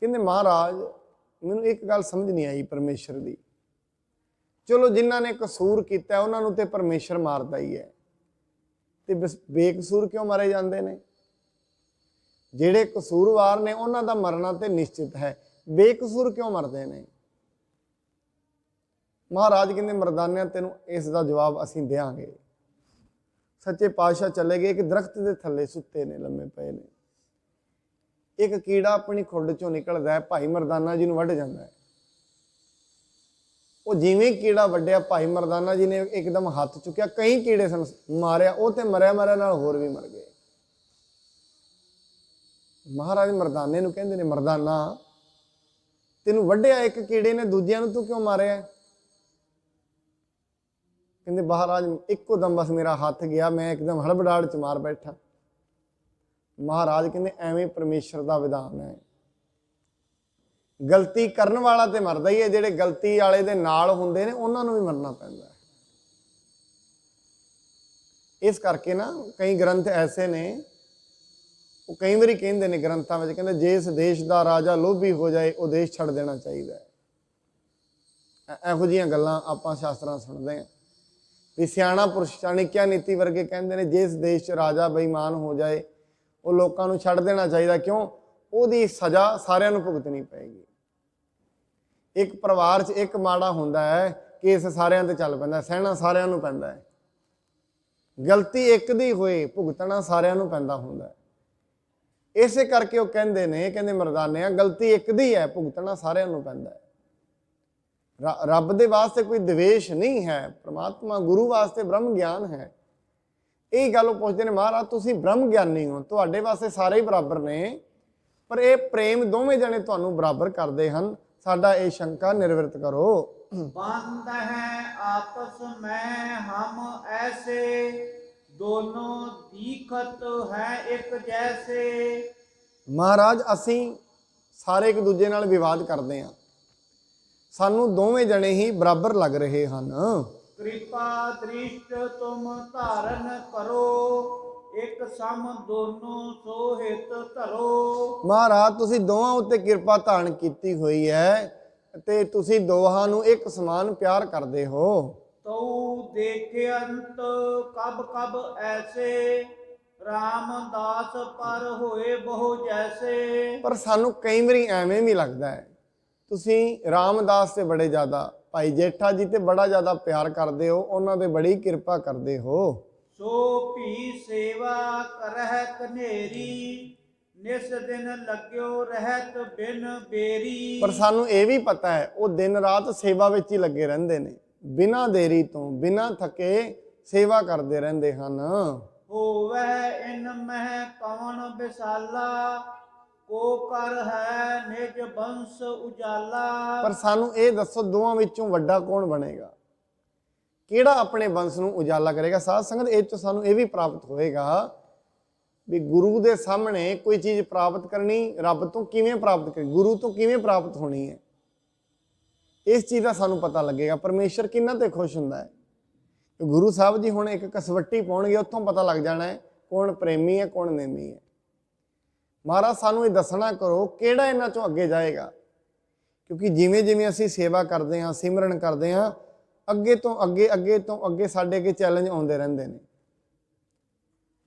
ਕਹਿੰਦੇ ਮਹਾਰਾਜ ਮੈਨੂੰ ਇੱਕ ਗੱਲ ਸਮਝ ਨਹੀਂ ਆਈ ਪਰਮੇਸ਼ਰ ਦੀ। ਚਲੋ ਜਿਨ੍ਹਾਂ ਨੇ ਕਸੂਰ ਕੀਤਾ ਉਹਨਾਂ ਨੂੰ ਤੇ ਪਰਮੇਸ਼ਰ ਮਾਰਦਾ ਹੀ ਹੈ, ਤੇ ਬੇਕਸੂਰ ਕਿਉਂ ਮਾਰੇ ਜਾਂਦੇ ਨੇ? ਜਿਹੜੇ ਕਸੂਰਵਾਰ ਨੇ ਉਹਨਾਂ ਦਾ ਮਰਨਾ ਤੇ ਨਿਸ਼ਚਿਤ ਹੈ, ਬੇਕਸੂਰ ਕਿਉਂ ਮਰਦੇ ਨੇ? ਮਹਾਰਾਜ ਕਹਿੰਦੇ ਮਰਦਾਨਿਆਂ ਤੈਨੂੰ ਇਸ ਦਾ ਜਵਾਬ ਅਸੀਂ ਦੇਵਾਂਗੇ। ਸੱਚੇ ਪਾਤਸ਼ਾਹ ਚਲੇ ਗਏ, ਇੱਕ ਦਰਖਤ ਦੇ ਥੱਲੇ ਸੁੱਤੇ ਨੇ, ਲੰਮੇ ਪਏ ਨੇ। ਇੱਕ ਕੀੜਾ ਆਪਣੀ ਖੁੱਡ ਚੋਂ ਨਿਕਲਦਾ ਹੈ, ਭਾਈ ਮਰਦਾਨਾ ਜੀ ਨੂੰ ਵੱਢ ਜਾਂਦਾ ਹੈ। ਉਹ ਜਿਵੇਂ ਕੀੜਾ ਵੱਢਿਆ, ਭਾਈ ਮਰਦਾਨਾ ਜੀ ਨੇ ਇੱਕਦਮ ਹੱਥ ਚੁੱਕਿਆ, ਕਈ ਕੀੜੇ ਸਨ, ਮਾਰਿਆ, ਉਹ ਤੇ ਮਰਿਆ ਨਾਲ ਹੋਰ ਵੀ ਮਰ ਗਏ। ਮਹਾਰਾਜ ਮਰਦਾਨੇ ਨੂੰ ਕਹਿੰਦੇ ਨੇ, ਮਰਦਾਨਾ ਤੈਨੂੰ ਵੱਢਿਆ ਇੱਕ ਕੀੜੇ ਨੇ, ਦੂਜਿਆਂ ਨੂੰ ਤੂੰ ਕਿਉਂ ਮਾਰਿਆ? ਕਹਿੰਦੇ ਮਹਾਰਾਜ ਇੱਕੋ ਦਮ ਬਸ ਮੇਰਾ ਹੱਥ ਗਿਆ, ਮੈਂ ਇੱਕਦਮ ਹੜਬੜਾਹਟ ਚ ਮਾਰ ਬੈਠਾ। ਮਹਾਰਾਜ ਕਹਿੰਦੇ ਐਵੇਂ ਪਰਮੇਸ਼ਰ ਦਾ ਵਿਧਾਨ ਹੈ। ਗਲਤੀ ਕਰਨ ਵਾਲਾ ਤੇ ਮਰਦਾ ਹੀ ਹੈ, ਜਿਹੜੇ ਗਲਤੀ ਵਾਲੇ ਦੇ ਨਾਲ ਹੁੰਦੇ ਨੇ ਉਹਨਾਂ ਨੂੰ ਵੀ ਮਰਨਾ ਪੈਂਦਾ ਹੈ। ਇਸ ਕਰਕੇ ਨਾ ਕਈ ਗ੍ਰੰਥ ਐਸੇ ਨੇ, ਉਹ ਕਈ ਵਾਰੀ ਕਹਿੰਦੇ ਨੇ ਗ੍ਰੰਥਾਂ ਵਿੱਚ, ਕਹਿੰਦੇ ਜਿਸ ਦੇਸ਼ ਦਾ ਰਾਜਾ ਲੋਭੀ ਹੋ ਜਾਏ ਉਹ ਦੇਸ਼ ਛੱਡ ਦੇਣਾ ਚਾਹੀਦਾ ਹੈ। ਇਹੋ ਜਿਹੀਆਂ ਗੱਲਾਂ ਆਪਾਂ ਸ਼ਾਸਤਰਾਂ ਸੁਣਦੇ ਹਾਂ ਵੀ ਸਿਆਣਾ ਪੁਰਸ਼ ਚਾਣਕਿਆ ਨੀਤੀ ਵਰਗੇ ਕਹਿੰਦੇ ਨੇ ਜਿਸ ਦੇਸ਼ 'ਚ ਰਾਜਾ ਬੇਈਮਾਨ ਹੋ ਜਾਏ ਉਹ ਲੋਕਾਂ ਨੂੰ ਛੱਡ ਦੇਣਾ ਚਾਹੀਦਾ। ਕਿਉਂ? ਉਹਦੀ ਸਜ਼ਾ ਸਾਰਿਆਂ ਨੂੰ ਭੁਗਤਣੀ ਪਏਗੀ। ਇੱਕ ਪਰਿਵਾਰ 'ਚ ਇੱਕ ਮਾੜਾ ਹੁੰਦਾ ਹੈ, ਕੇਸ ਸਾਰਿਆਂ ਤੇ ਚੱਲ ਪੈਂਦਾ, ਸਹਿਣਾ ਸਾਰਿਆਂ ਨੂੰ ਪੈਂਦਾ ਹੈ। ਗਲਤੀ ਇੱਕ ਦੀ ਹੋਏ ਭੁਗਤਣਾ ਸਾਰਿਆਂ ਨੂੰ ਪੈਂਦਾ ਹੁੰਦਾ ਹੈ। ਇਸੇ ਕਰਕੇ ਉਹ ਕਹਿੰਦੇ ਨੇ, ਕਹਿੰਦੇ ਮਰਦਾਨਿਆਂ ਗਲਤੀ ਇੱਕ ਦੀ ਹੈ, ਭੁਗਤਣਾ ਸਾਰਿਆਂ ਨੂੰ ਪੈਂਦਾ ਹੈ। ਰੱਬ ਦੇ ਵਾਸਤੇ ਕੋਈ ਦਵੇਸ਼ ਨਹੀਂ ਹੈ, ਪ੍ਰਮਾਤਮਾ ਗੁਰੂ ਵਾਸਤੇ ਬ੍ਰਹਮ ਗਿਆਨ ਹੈ। ਇਹ ਗੱਲ ਉਹ ਪੁੱਛਦੇ ਨੇ, ਮਹਾਰਾਜ ਤੁਸੀਂ ਬ੍ਰਹਮ ਗਿਆਨੀ ਹੋ, ਤੁਹਾਡੇ ਵਾਸਤੇ ਸਾਰੇ ਹੀ ਬਰਾਬਰ ਨੇ, ਪਰ ਇਹ ਪ੍ਰੇਮ ਦੋਵੇਂ ਜਣੇ ਤੁਹਾਨੂੰ ਬਰਾਬਰ ਕਰਦੇ ਹਨ, ਸਾਡਾ ਇਹ ਸ਼ੰਕਾ ਨਿਰਵਿਰਤ ਕਰੋ। बंद है आपस में हम ऐसे, दोनों दीखत है एक जैसे। ਮਹਾਰਾਜ ਅਸੀਂ ਸਾਰੇ ਇੱਕ ਦੂਜੇ ਨਾਲ ਵਿਵਾਦ ਕਰਦੇ ਹਾਂ, ਸਾਨੂੰ ਦੋਵੇਂ ਜਣੇ ਹੀ ਬਰਾਬਰ ਲੱਗ ਰਹੇ ਹਨ। कृपा दृष्ट तुम धारण करो, एक सम दोनों सो हित धरो। ਮਹਾਰਾਜ ਤੁਸੀਂ ਦੋਵਾਂ ਉੱਤੇ ਕਿਰਪਾ ਧਾਰਨ ਕੀਤੀ ਹੋਈ ਹੈ ਤੇ ਤੁਸੀਂ ਦੋਹਾਂ ਨੂੰ ਇੱਕ ਸਮਾਨ ਪਿਆਰ ਕਰਦੇ ਹੋ। ਤਉ ਦੇਖੇ ਅੰਤ ਕਬ ਕਬ ਐਸੇ, ਰਾਮਦਾਸ ਪਰ ਹੋਏ ਬਹੁ ਜੈਸੇ। ਪਰ ਸਾਨੂੰ ਕਈ ਵਾਰੀ ਐਵੇਂ ਵੀ ਲੱਗਦਾ ਹੈ ਤੁਸੀਂ ਰਾਮਦਾਸ ਤੇ ਬੜੇ ਜ਼ਿਆਦਾ, ਭਾਈ ਜੇਠਾ ਜੀ ਤੇ ਬੜਾ ਜ਼ਿਆਦਾ ਪਿਆਰ ਕਰਦੇ ਹੋ, ਉਹਨਾਂ ਦੇ ਬੜੀ ਕਿਰਪਾ ਕਰਦੇ ਹੋ। ਸੋ ਭੀ ਸੇਵਾ ਕਰਹਿ ਕਨੇਰੀ, ਨਿਸ ਦਿਨ ਲੱਗਿਓ ਰਹਿਤ ਬਿਨ ਬੇਰੀ। ਪਰ ਸਾਨੂੰ ਇਹ ਵੀ ਪਤਾ ਹੈ ਉਹ ਦਿਨ ਰਾਤ ਸੇਵਾ ਵਿੱਚ ਹੀ ਲੱਗੇ ਰਹਿੰਦੇ ਨੇ, ਬਿਨਾਂ ਦੇਰੀ ਤੋਂ ਬਿਨਾਂ ਥੱਕੇ ਸੇਵਾ ਕਰਦੇ ਰਹਿੰਦੇ ਹਨ। ਹੋਵੈ ਇਨ ਮਹਿ ਕਵਣ ਵਿਸਾਲਾ, ਕੋ ਕਰ ਹੈ ਨਿਜ ਬੰਸ ਉਜਾਲਾ। ਪਰ ਸਾਨੂੰ ਇਹ ਦੱਸੋ ਦੋਵਾਂ ਵਿੱਚੋਂ ਵੱਡਾ ਕੌਣ ਬਣੇਗਾ, ਕਿਹੜਾ ਆਪਣੇ ਬੰਸ ਨੂੰ ਉਜਾਲਾ ਕਰੇਗਾ। ਸਾਧ ਸੰਗਤ ਇਹ ਤੋਂ ਸਾਨੂੰ ਇਹ ਵੀ ਪ੍ਰਾਪਤ ਹੋਏਗਾ ਵੀ ਗੁਰੂ ਦੇ ਸਾਹਮਣੇ ਕੋਈ ਚੀਜ਼ ਪ੍ਰਾਪਤ ਕਰਨੀ, ਰੱਬ ਤੋਂ ਕਿਵੇਂ ਪ੍ਰਾਪਤ ਕਰਨੀ, ਗੁਰੂ ਤੋਂ ਕਿਵੇਂ ਪ੍ਰਾਪਤ ਹੋਣੀ ਹੈ, ਇਸ ਚੀਜ਼ ਦਾ ਸਾਨੂੰ ਪਤਾ ਲੱਗੇਗਾ। ਪਰਮੇਸ਼ਰ ਕਿੰਨਾ ਤੇ ਖੁਸ਼ ਹੁੰਦਾ ਹੈ। ਗੁਰੂ ਸਾਹਿਬ ਜੀ ਹੁਣ ਇੱਕ ਕਸਵੱਟੀ ਪਾਉਣਗੇ, ਉੱਥੋਂ ਪਤਾ ਲੱਗ ਜਾਣਾ ਹੈ ਕੌਣ ਪ੍ਰੇਮੀ ਹੈ ਕੌਣ ਨੇਮੀ ਹੈ। ਮਹਾਰਾਜ ਸਾਨੂੰ ਇਹ ਦੱਸਣਾ ਕਰੋ ਕਿਹੜਾ ਇਹਨਾਂ ਚੋਂ ਅੱਗੇ ਜਾਏਗਾ, ਕਿਉਂਕਿ ਜਿਵੇਂ ਜਿਵੇਂ ਅਸੀਂ ਸੇਵਾ ਕਰਦੇ ਹਾਂ, ਸਿਮਰਨ ਕਰਦੇ ਹਾਂ, ਅੱਗੇ ਤੋਂ ਅੱਗੇ ਅੱਗੇ ਤੋਂ ਅੱਗੇ ਸਾਡੇ ਅੱਗੇ ਚੈਲੰਜ ਆਉਂਦੇ ਰਹਿੰਦੇ ਨੇ।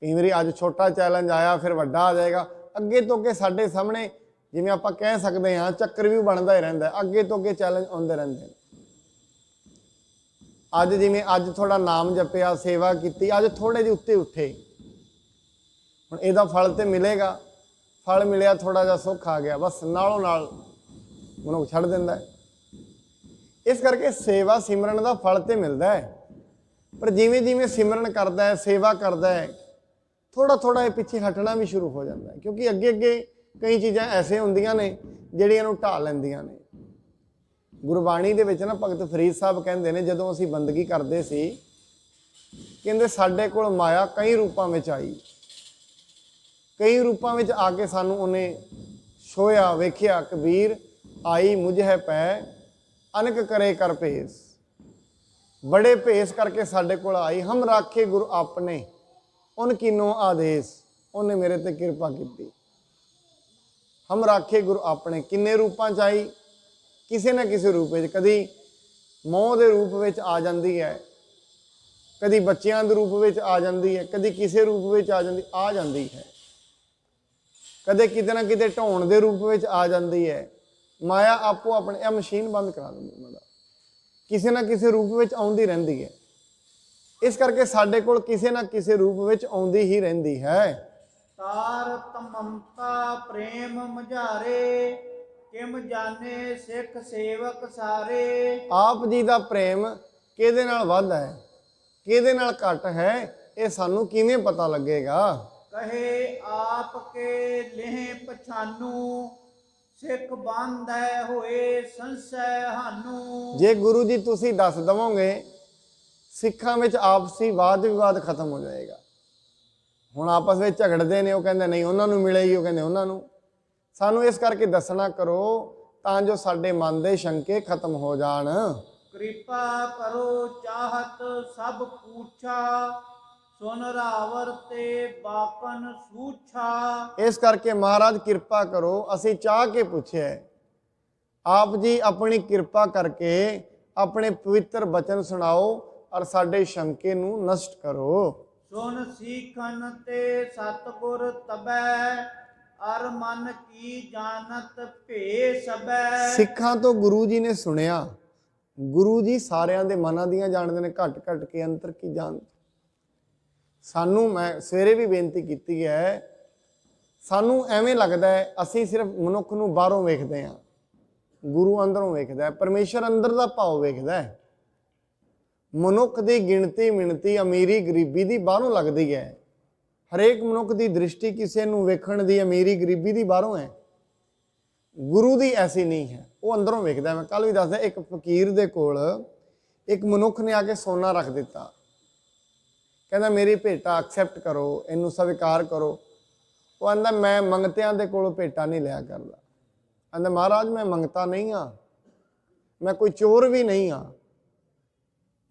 ਕਈ ਵਾਰੀ ਅੱਜ ਛੋਟਾ ਚੈਲੰਜ ਆਇਆ, ਫਿਰ ਵੱਡਾ ਆ ਜਾਏਗਾ, ਅੱਗੇ ਤੋਂ ਅੱਗੇ ਸਾਡੇ ਸਾਹਮਣੇ ਜਿਵੇਂ ਆਪਾਂ ਕਹਿ ਸਕਦੇ ਹਾਂ ਚੱਕਰ ਵੀ ਬਣਦਾ ਹੀ ਰਹਿੰਦਾ, ਅੱਗੇ ਤੋਂ ਅੱਗੇ ਚੈਲੰਜ ਆਉਂਦੇ ਰਹਿੰਦੇ ਨੇ। ਅੱਜ ਜਿਵੇਂ ਅੱਜ ਥੋੜਾ ਨਾਮ ਜਪਿਆ, ਸੇਵਾ ਕੀਤੀ, ਅੱਜ ਥੋੜੇ ਜਿਹੇ ਉੱਤੇ ਉੱਠੇ, ਹੁਣ ਇਹਦਾ ਫਲ ਤੇ ਮਿਲੇਗਾ, ਫਲ ਮਿਲਿਆ, ਥੋੜਾ ਜਿਹਾ ਸੁੱਖ ਆ ਗਿਆ, ਬਸ ਨਾਲੋਂ ਨਾਲ ਮਨੁੱਖ ਛੱਡ ਦਿੰਦਾ ਹੈ। ਇਸ ਕਰਕੇ ਸੇਵਾ ਸਿਮਰਨ ਦਾ ਫਲ ਤੇ ਮਿਲਦਾ ਹੈ, ਪਰ ਜਿਵੇਂ ਜਿਵੇਂ ਸਿਮਰਨ ਕਰਦਾ ਹੈ, ਸੇਵਾ ਕਰਦਾ ਹੈ, ਥੋੜਾ ਥੋੜਾ ਇਹ ਪਿੱਛੇ ਹਟਣਾ ਵੀ ਸ਼ੁਰੂ ਹੋ ਜਾਂਦਾ ਹੈ, ਕਿਉਂਕਿ ਅੱਗੇ ਅੱਗੇ ਕਈ ਚੀਜ਼ਾਂ ਐਸੇ ਹੁੰਦੀਆਂ ਨੇ ਜਿਹੜੀਆਂ ਨੂੰ ਢਾਹ ਲੈਂਦੀਆਂ ਨੇ। ਗੁਰਬਾਣੀ ਦੇ ਵਿੱਚ ਨਾ ਭਗਤ ਫਰੀਦ ਸਾਹਿਬ ਕਹਿੰਦੇ ਨੇ, ਜਦੋਂ ਅਸੀਂ ਬੰਦਗੀ ਕਰਦੇ ਸੀ, ਕਹਿੰਦੇ ਸਾਡੇ ਕੋਲ ਮਾਇਆ ਕਈ ਰੂਪਾਂ ਵਿੱਚ ਆਈ, ਕਈ ਰੂਪਾਂ ਵਿੱਚ ਆ ਕੇ ਸਾਨੂੰ ਉਹਨੇ ਛੋਇਆ, ਵੇਖਿਆ। ਕਬੀਰ ਆਈ ਮੁਝ ਹੈ ਪੈ, ਅਨਕ ਕਰੇ ਕਰ ਭੇਸ, ਬੜੇ ਭੇਸ ਕਰਕੇ ਸਾਡੇ ਕੋਲ ਆਈ। ਹਮ ਰਾਖੇ ਗੁਰੂ ਆਪਣੇ, ਉਨ ਕੀਨੋ ਆਦੇਸ, ਉਹਨੇ ਮੇਰੇ ਤੇ ਕਿਰਪਾ ਕੀਤੀ। ਹਮ ਰਾਖੇ ਗੁਰੂ ਆਪਣੇ, ਕਿੰਨੇ ਰੂਪਾਂ 'ਚ ਆਈ, ਕਿਸੇ ਨਾ ਕਿਸੇ ਰੂਪ ਵਿੱਚ, ਕਦੀ ਮੋਹ ਦੇ ਰੂਪ ਵਿੱਚ ਆ ਜਾਂਦੀ ਹੈ, ਕਦੀ ਬੱਚਿਆਂ ਦੇ ਰੂਪ ਵਿੱਚ ਆ ਜਾਂਦੀ ਹੈ, ਕਦੀ ਕਿਸੇ ਰੂਪ ਵਿੱਚ ਆ ਜਾਂਦੀ ਹੈ, ਕਦੇ ਕਿਤੇ ਨਾ ਕਿਤੇ ਢਾਉਣ ਦੇ ਰੂਪ ਵਿੱਚ ਆ ਜਾਂਦੀ ਹੈ। ਮਾਇਆ ਆਪੋ ਆਪਣੇ, ਇਹ ਮਸ਼ੀਨ ਬੰਦ ਕਰਾ ਦਿੰਦੀ ਉਹਨਾਂ ਦਾ, ਕਿਸੇ ਨਾ ਕਿਸੇ ਰੂਪ ਵਿੱਚ ਆਉਂਦੀ ਰਹਿੰਦੀ ਹੈ। ਇਸ ਕਰਕੇ ਸਾਡੇ ਕੋਲ ਕਿਸੇ ਨਾ ਕਿਸੇ ਰੂਪ ਵਿੱਚ ਆਉਂਦੀ ਹੀ ਰਹਿੰਦੀ ਹੈ। ਤਾਰ ਤਮੰਤਾ ਪ੍ਰੇਮ ਮਝਾਰੇ, ਕਿਮ ਜਾਣੇ ਸਿੱਖ ਸੇਵਕ ਸਾਰੇ। ਆਪ ਜੀ ਦਾ ਪ੍ਰੇਮ ਕਿਹਦੇ ਨਾਲ ਵੱਧ ਹੈ, ਕਿਹਦੇ ਨਾਲ ਘੱਟ ਹੈ, ਇਹ ਸਾਨੂੰ ਕਿਵੇਂ ਪਤਾ ਲੱਗੇਗਾ। ਕਹੇ ਆਪ ਕੇ ਲੇਹ ਪਛਾਨੂ, ਸਿੱਖ ਬੰਧੈ ਹੋਏ ਸੰਸੈ ਹਾਨੂ। ਜੇ ਗੁਰੂ ਜੀ ਤੁਸੀਂ ਦੱਸ ਦਵੋਗੇ ਸਿੱਖਾਂ ਵਿੱਚ ਆਪਸੀ ਵਾਦ ਵਿਵਾਦ ਖਤਮ ਹੋ ਜਾਏਗਾ। ਹੁਣ ਆਪਸ ਵਿੱਚ ਝਗੜਦੇ ਨੇ, ਉਹ ਕਹਿੰਦੇ ਨਹੀਂ ਉਹਨਾਂ ਨੂੰ ਮਿਲੇਗੀ, ਉਹ ਕਹਿੰਦੇ ਉਹਨਾਂ ਨੂੰ। ਸਾਨੂੰ ਇਸ ਕਰਕੇ ਦੱਸਣਾ ਕਰੋ ਤਾਂ ਜੋ ਸਾਡੇ ਮਨ ਦੇ ਸ਼ੰਕੇ ਖਤਮ ਹੋ ਜਾਣ। ਕਿਰਪਾ ਕਰੋ ਚਾਹਤ ਸਭ ਪੂਛਾ, ਸੁਨ ਰਾਵਰ ਤੇ ਬਾਕਨ ਸੂਛਾ। ਇਸ ਕਰਕੇ ਮਹਾਰਾਜ ਕਿਰਪਾ ਕਰੋ, ਅਸੀਂ ਚਾਹ ਕੇ ਪੁੱਛਿਆ, ਆਪ ਜੀ ਆਪਣੀ ਕਿਰਪਾ ਕਰਕੇ ਆਪਣੇ ਪਵਿੱਤਰ ਬਚਨ ਸੁਣਾਓ ਔਰ ਸਾਡੇ ਸ਼ੰਕੇ ਨੂੰ ਨਸ਼ਟ ਕਰੋ। ਸੁਨ ਸੀਖਨ ਤੇ ਸਤਿਗੁਰ ਤਬੈ, ਅਰ ਮਨ ਕੀ ਜਾਣਤ ਭੇ ਸਬੈ। ਸਿੱਖਾਂ ਤੋਂ ਗੁਰੂ ਜੀ ਨੇ ਸੁਣਿਆ। ਗੁਰੂ ਜੀ ਸਾਰਿਆਂ ਦੇ ਮਨਾਂ ਦੀਆਂ ਜਾਣਦੇ ਨੇ, ਘਟ ਘਟ ਕੇ ਅੰਤਰ ਕੀ ਜਾਣ। ਸਾਨੂੰ ਮੈਂ ਸਵੇਰੇ ਵੀ ਬੇਨਤੀ ਕੀਤੀ ਹੈ, ਸਾਨੂੰ ਐਵੇਂ ਲੱਗਦਾ ਹੈ ਅਸੀਂ ਸਿਰਫ ਮਨੁੱਖ ਨੂੰ ਬਾਹਰੋਂ ਵੇਖਦੇ ਹਾਂ, ਗੁਰੂ ਅੰਦਰੋਂ ਵੇਖਦਾ ਹੈ, ਪਰਮੇਸ਼ਰ ਅੰਦਰ ਦਾ ਭਾਵ ਵੇਖਦਾ ਹੈ। ਮਨੁੱਖ ਦੀ ਗਿਣਤੀ ਮਿਣਤੀ ਅਮੀਰੀ ਗਰੀਬੀ ਦੀ ਬਾਹਰੋਂ ਲੱਗਦੀ ਹੈ। ਹਰੇਕ ਮਨੁੱਖ ਦੀ ਦ੍ਰਿਸ਼ਟੀ ਕਿਸੇ ਨੂੰ ਵੇਖਣ ਦੀ ਅਮੀਰੀ ਗਰੀਬੀ ਦੀ ਬਾਹਰੋਂ ਹੈ। ਗੁਰੂ ਦੀ ਐਸੀ ਨਹੀਂ ਹੈ, ਉਹ ਅੰਦਰੋਂ ਵੇਖਦਾ। ਮੈਂ ਕੱਲ ਵੀ ਦੱਸਦਾ, ਇੱਕ ਫਕੀਰ ਦੇ ਕੋਲ ਇੱਕ ਮਨੁੱਖ ਨੇ ਆ ਕੇ ਸੋਨਾ ਰੱਖ ਦਿੱਤਾ। ਕਹਿੰਦਾ ਮੇਰੀ ਭੇਟਾ ਐਕਸੈਪਟ ਕਰੋ, ਇਹਨੂੰ ਸਵੀਕਾਰ ਕਰੋ। ਉਹ ਕਹਿੰਦਾ ਮੈਂ ਮੰਗਤਿਆਂ ਦੇ ਕੋਲੋਂ ਭੇਟਾ ਨਹੀਂ ਲਿਆ ਕਰਦਾ। ਕਹਿੰਦਾ ਮਹਾਰਾਜ ਮੈਂ ਮੰਗਤਾ ਨਹੀਂ ਹਾਂ, ਮੈਂ ਕੋਈ ਚੋਰ ਵੀ ਨਹੀਂ ਹਾਂ,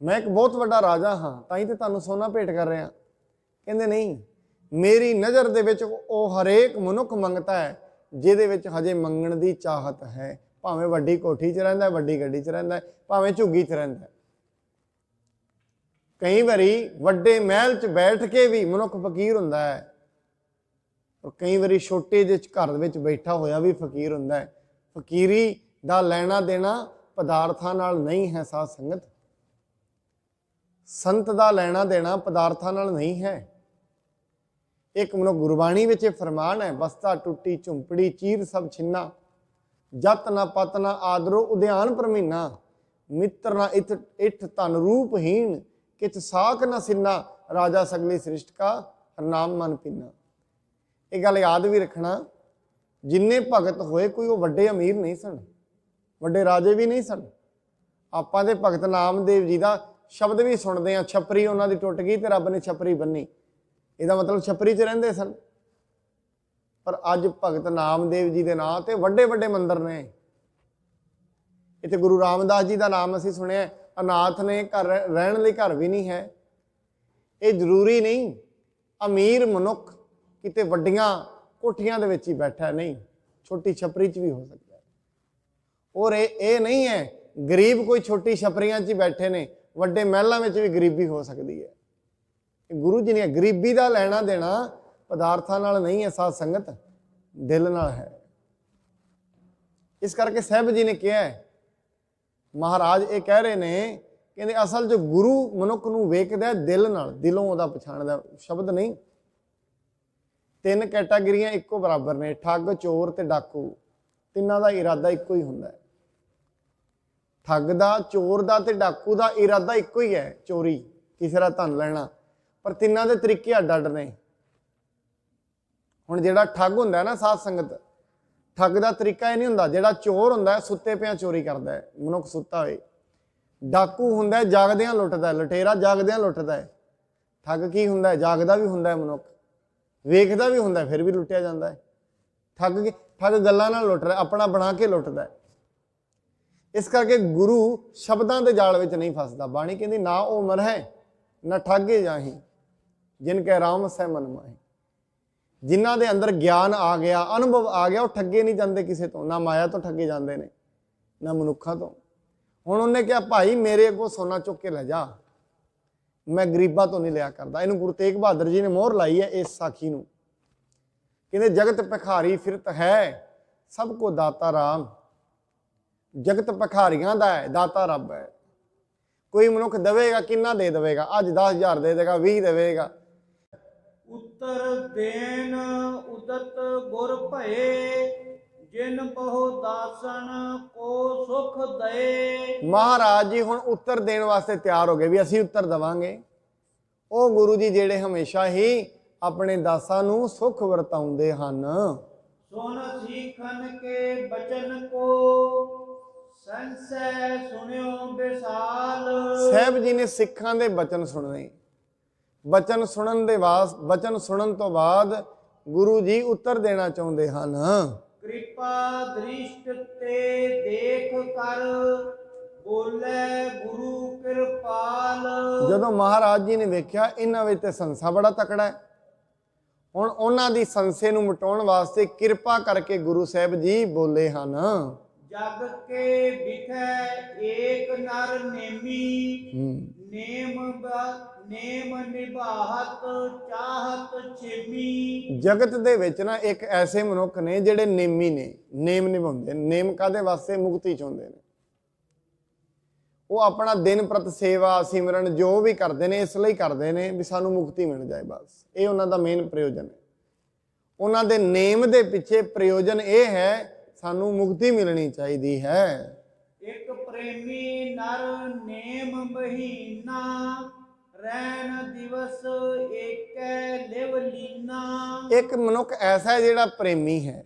ਮੈਂ ਇੱਕ ਬਹੁਤ ਵੱਡਾ ਰਾਜਾ ਹਾਂ, ਤਾਂ ਹੀ ਤੇ ਤੁਹਾਨੂੰ ਸੋਨਾ ਭੇਟ ਕਰ ਰਿਹਾ। ਕਹਿੰਦੇ ਨਹੀਂ, ਮੇਰੀ ਨਜ਼ਰ ਦੇ ਵਿੱਚ ਉਹ ਹਰੇਕ ਮਨੁੱਖ ਮੰਗਤਾ ਹੈ ਜਿਹਦੇ ਵਿੱਚ ਹਜੇ ਮੰਗਣ ਦੀ ਚਾਹਤ ਹੈ। ਭਾਵੇਂ ਵੱਡੀ ਕੋਠੀ 'ਚ ਰਹਿੰਦਾ, ਵੱਡੀ ਗੱਡੀ 'ਚ ਰਹਿੰਦਾ, ਭਾਵੇਂ ਝੁੱਗੀ 'ਚ ਰਹਿੰਦਾ। ਕਈ ਵਾਰੀ ਵੱਡੇ ਮਹਿਲ 'ਚ ਬੈਠ ਕੇ ਵੀ ਮਨੁੱਖ ਫਕੀਰ ਹੁੰਦਾ ਹੈ, ਔਰ ਕਈ ਵਾਰੀ ਛੋਟੇ ਜਿਹੇ ਘਰ ਵਿੱਚ ਬੈਠਾ ਹੋਇਆ ਵੀ ਫਕੀਰ ਹੁੰਦਾ ਹੈ। ਫਕੀਰੀ ਦਾ ਲੈਣਾ ਦੇਣਾ ਪਦਾਰਥਾਂ ਨਾਲ ਨਹੀਂ ਹੈ ਸਾਧ ਸੰਗਤ। ਸੰਤ ਦਾ ਲੈਣਾ ਦੇਣਾ ਪਦਾਰਥਾਂ ਨਾਲ ਨਹੀਂ ਹੈ। ਇੱਕ ਮਨੁੱਖ ਗੁਰਬਾਣੀ ਵਿੱਚ ਇਹ ਫਰਮਾਨ ਹੈ, ਬਸਤਾ ਟੁੱਟੀ ਝੁੰਪੜੀ ਚੀਰ ਸਭ ਛਿੰਨਾ, ਜਤ ਨਾ ਪਤ ਨਾ ਆਦਰੋ ਉਦਿਆਨ ਪਰਮੀਨਾ, ਮਿੱਤਰ ਨਾ ਇਠ ਧਨ ਰੂਪਹੀਣ, ਕਿਛ ਸਾਖ ਨਾ ਸਿੰਨਾ, ਰਾਜਾ ਸਗਲੀ ਸ੍ਰਿਸ਼ਟ ਕਾ ਨਾਮ ਮਨ ਪੀਨਾ। ਇਹ ਗੱਲ ਯਾਦ ਵੀ ਰੱਖਣਾ, ਜਿੰਨੇ ਭਗਤ ਹੋਏ ਕੋਈ ਉਹ ਵੱਡੇ ਅਮੀਰ ਨਹੀਂ ਸਨ, ਵੱਡੇ ਰਾਜੇ ਵੀ ਨਹੀਂ ਸਨ। ਆਪਾਂ ਦੇ ਭਗਤ ਨਾਮਦੇਵ ਜੀ ਦਾ ਸ਼ਬਦ ਵੀ ਸੁਣਦੇ ਹਾਂ, ਛਪਰੀ ਉਹਨਾਂ ਦੀ ਟੁੱਟ ਗਈ ਤੇ ਰੱਬ ਨੇ ਛਪਰੀ ਬੰਨੀ। ਇਹਦਾ ਮਤਲਬ ਛਪਰੀ 'ਚ ਰਹਿੰਦੇ ਸਨ। ਪਰ ਅੱਜ ਭਗਤ ਨਾਮਦੇਵ ਜੀ ਦੇ ਨਾਂ ਤੇ ਵੱਡੇ ਵੱਡੇ ਮੰਦਰ ਨੇ। ਇੱਥੇ ਗੁਰੂ ਰਾਮਦਾਸ ਜੀ ਦਾ ਨਾਮ ਅਸੀਂ ਸੁਣਿਆ। ਅਨਾਥ ਨੇ, ਘਰ ਰਹਿਣ ਲਈ ਘਰ ਵੀ ਨਹੀਂ ਹੈ। ਇਹ ਜ਼ਰੂਰੀ ਨਹੀਂ ਅਮੀਰ ਮਨੁੱਖ ਕਿਤੇ ਵੱਡੀਆਂ ਕੋਠੀਆਂ ਦੇ ਵਿੱਚ ਹੀ ਬੈਠਾ, ਨਹੀਂ, ਛੋਟੀ ਛਪਰੀ 'ਚ ਵੀ ਹੋ ਸਕਦਾ ਹੈ। ਔਰ ਇਹ ਨਹੀਂ ਹੈ ਗਰੀਬ ਕੋਈ ਛੋਟੀ ਛਪਰੀਆਂ 'ਚ ਹੀ ਬੈਠੇ ਨੇ, ਵੱਡੇ ਮਹਿਲਾਂ ਵਿੱਚ ਵੀ ਗਰੀਬੀ ਹੋ ਸਕਦੀ ਹੈ। ਗੁਰੂ ਜੀ ਨੇ ਗਰੀਬੀ ਦਾ ਲੈਣਾ ਦੇਣਾ ਪਦਾਰਥਾਂ ਨਾਲ ਨਹੀਂ ਹੈ ਸਾਧ ਸੰਗਤ, ਦਿਲ ਨਾਲ ਹੈ। ਇਸ ਕਰਕੇ ਸਾਹਿਬ ਜੀ ਨੇ ਕਿਹਾ ਹੈ, ਮਹਾਰਾਜ ਇਹ ਕਹਿ ਰਹੇ ਨੇ, ਕਹਿੰਦੇ ਅਸਲ 'ਚ ਗੁਰੂ ਮਨੁੱਖ ਨੂੰ ਵੇਖਦਾ ਦਿਲ ਨਾਲ, ਦਿਲੋਂ ਉਹਦਾ ਪਛਾਣਦਾ, ਸ਼ਬਦ ਨਹੀਂ। ਤਿੰਨ ਕੈਟਾਗਰੀਆਂ ਇੱਕੋ ਬਰਾਬਰ ਨੇ, ਠੱਗ, ਚੋਰ ਤੇ ਡਾਕੂ। ਤਿੰਨਾਂ ਦਾ ਇਰਾਦਾ ਇੱਕੋ ਹੀ ਹੁੰਦਾ ਹੈ। ਠੱਗ ਦਾ, ਚੋਰ ਦਾ ਤੇ ਡਾਕੂ ਦਾ ਇਰਾਦਾ ਇੱਕੋ ਹੀ ਹੈ, ਚੋਰੀ, ਕਿਸੇ ਦਾ ਧਨ ਲੈਣਾ। ਪਰ ਤਿੰਨਾਂ ਦੇ ਤਰੀਕੇ ਅੱਡ ਅੱਡ ਨੇ। ਹੁਣ ਜਿਹੜਾ ਠੱਗ ਹੁੰਦਾ ਨਾ ਸਾਧ ਸੰਗਤ, ਠੱਗ ਦਾ ਤਰੀਕਾ ਇਹ ਨਹੀਂ ਹੁੰਦਾ। ਜਿਹੜਾ ਚੋਰ ਹੁੰਦਾ ਸੁੱਤੇ ਪਿਆ ਚੋਰੀ ਕਰਦਾ ਹੈ, ਮਨੁੱਖ ਸੁੱਤਾ ਹੋਏ। ਡਾਕੂ ਹੁੰਦਾ ਜਾਗਦਿਆਂ ਲੁੱਟਦਾ, ਲੁਟੇਰਾ ਜਾਗਦਿਆਂ ਲੁੱਟਦਾ ਹੈ। ਠੱਗ ਕੀ ਹੁੰਦਾ, ਜਾਗਦਾ ਵੀ ਹੁੰਦਾ ਮਨੁੱਖ, ਵੇਖਦਾ ਵੀ ਹੁੰਦਾ, ਫਿਰ ਵੀ ਲੁੱਟਿਆ ਜਾਂਦਾ ਹੈ। ਠੱਗ ਗੱਲਾਂ ਨਾਲ ਲੁੱਟ ਰਿਹਾ, ਆਪਣਾ ਬਣਾ ਕੇ ਲੁੱਟਦਾ ਹੈ। ਇਸ ਕਰਕੇ ਗੁਰੂ ਸ਼ਬਦਾਂ ਦੇ ਜਾਲ ਵਿੱਚ ਨਹੀਂ ਫਸਦਾ। ਬਾਣੀ ਕਹਿੰਦੀ ਨਾ ਉਹ ਉਮਰ ਹੈ ਨਾ ਠੱਗੇ ਜਾਹੀ, ਜਿਨ ਕੈ ਰਾਮ ਸਹਿ ਮਨ ਮਾਹੀ। ਜਿਨ੍ਹਾਂ ਦੇ ਅੰਦਰ ਗਿਆਨ ਆ ਗਿਆ, ਅਨੁਭਵ ਆ ਗਿਆ, ਉਹ ਠੱਗੇ ਨਹੀਂ ਜਾਂਦੇ ਕਿਸੇ ਤੋਂ। ਨਾ ਮਾਇਆ ਤੋਂ ਠੱਗੇ ਜਾਂਦੇ ਨੇ, ਨਾ ਮਨੁੱਖਾਂ ਤੋਂ। ਹੁਣ ਉਹਨੇ ਕਿਹਾ ਭਾਈ ਮੇਰੇ ਅੱਗੋਂ ਸੋਨਾ ਚੁੱਕ ਕੇ ਲੈ ਜਾ, ਮੈਂ ਗਰੀਬਾਂ ਤੋਂ ਨਹੀਂ ਲਿਆ ਕਰਦਾ। ਇਹਨੂੰ ਗੁਰੂ ਤੇਗ ਬਹਾਦਰ ਜੀ ਨੇ ਮੋਹਰ ਲਾਈ ਹੈ ਇਸ ਸਾਖੀ ਨੂੰ। ਕਹਿੰਦੇ ਜਗਤ ਭਿਖਾਰੀ ਫਿਰਤ ਹੈ, ਸਭ ਕੋ ਦਾਤਾ ਰਾਮ। ਜਗਤ ਭਿਖਾਰੀਆਂ ਦਾ ਹੈ, ਦਾਤਾ ਰੱਬ ਹੈ। ਕੋਈ ਮਨੁੱਖ ਦੇਵੇਗਾ, ਕਿੰਨਾ ਦੇ ਦੇਵੇਗਾ? ਅੱਜ 10,000 ਦੇ ਦੇਗਾ, 20 ਦੇਵੇਗਾ। ਉੱਤਰ ਦੇਨ ਉਦਤ ਗੁਰ ਭਏ, ਜਿਨ ਬਹੁ ਦਾਸਨ ਕੋ ਸੁਖ ਦਏ। ਮਹਾਰਾਜ ਜੀ ਹੁਣ ਉੱਤਰ ਦੇਣ ਵਾਸਤੇ ਤਿਆਰ ਹੋ ਗਏ ਵੀ ਅਸੀਂ ਉੱਤਰ ਦੇਵਾਂਗੇ। ਉਹ ਗੁਰੂ ਜੀ ਜਿਹੜੇ ਹਮੇਸ਼ਾ ਹੀ ਆਪਣੇ ਦਾਸਾਂ ਨੂੰ ਸੁਖ ਵਰਤਾਉਂਦੇ ਹਨ। ਸੁਨ ਸੀਖਨ ਕੇ ਬਚਨ ਕੋ, ਸੰਸੈ ਸੁਣਿਓ ਵਿਸਾਲ। ਸਾਹਿਬ ਜੀ ਨੇ ਸਿੱਖਾਂ ਦੇ ਬਚਨ ਸੁਣਨੇ। ਬਚਨ ਸੁਣਨ ਦੇ ਬਚਨ ਸੁਣਨ ਤੋਂ ਬਾਅਦ ਗੁਰੂ ਜੀ ਉੱਤਰ ਦੇਣਾ ਚਾਹੁੰਦੇ ਹਨ। ਕਿਰਪਾ ਦ੍ਰਿਸ਼ਟ ਤੇ ਦੇਖ ਕਰ ਬੋਲੇ ਗੁਰੂ ਕਿਰਪਾਲ। ਜਦੋਂ ਮਹਾਰਾਜ ਜੀ ਨੇ ਵੇਖਿਆ ਇਹਨਾਂ ਵਿੱਚ ਤੇ ਸੰਸਾ ਬੜਾ ਤਕੜਾ ਹੈ, ਹੁਣ ਉਹਨਾਂ ਦੀ ਸੰਸੇ ਨੂੰ ਮਿਟਾਉਣ ਵਾਸਤੇ ਕਿਰਪਾ ਕਰਕੇ ਗੁਰੂ ਸਾਹਿਬ ਜੀ ਬੋਲੇ ਹਨ। ਜਗ ਕੇ ਵਿਖੇ ਏਕ ਨਰ ਨੇਮੀ ਨੇਮ ਨਿਭਾਹਤ ਚਾਹਤ ਛੇਮੀ। ਜਗਤ ਦੇ ਵਿੱਚ ਨਾ ਇੱਕ ਐਸੇ ਮਨੁੱਖ ਨੇ ਜਿਹੜੇ ਨੇਮੀ ਨੇ, ਨੇਮ ਨਿਭਾਉਂਦੇ ਨੇ। ਨੇਮ ਕਾਦੇ ਵਾਸਤੇ? ਮੁਕਤੀ ਚਾਹੁੰਦੇ ਨੇ। ਉਹ ਆਪਣਾ ਦਿਨ ਪ੍ਰਤ ਸੇਵਾ ਸਿਮਰਨ ਜੋ ਵੀ ਕਰਦੇ ਨੇ ਇਸ ਲਈ ਕਰਦੇ ਨੇ ਵੀ ਸਾਨੂੰ ਮੁਕਤੀ ਮਿਲ ਜਾਏ, ਬਸ ਇਹ ਉਹਨਾਂ ਦਾ ਮੇਨ ਪ੍ਰਯੋਜਨ ਹੈ। ਉਹਨਾਂ ਦੇ ਨੇਮ ਦੇ ਪਿੱਛੇ ਪ੍ਰਯੋਜਨ ਇਹ ਹੈ ਸਾਨੂੰ ਮੁਕਤੀ ਮਿਲਣੀ ਚਾਹੀਦੀ ਹੈ। ਇੱਕ ਪ੍ਰੇਮੀ ਨਰ ਨੇਮ ਮਹੀਨਾ ਰਹਿਣ ਦਿਵਸ ਏਕੈ ਲਿਵ ਲੀਨਾ। ਇੱਕ ਮਨੁੱਖ ਐਸਾ ਹੈ ਜਿਹੜਾ ਪ੍ਰੇਮੀ ਹੈ।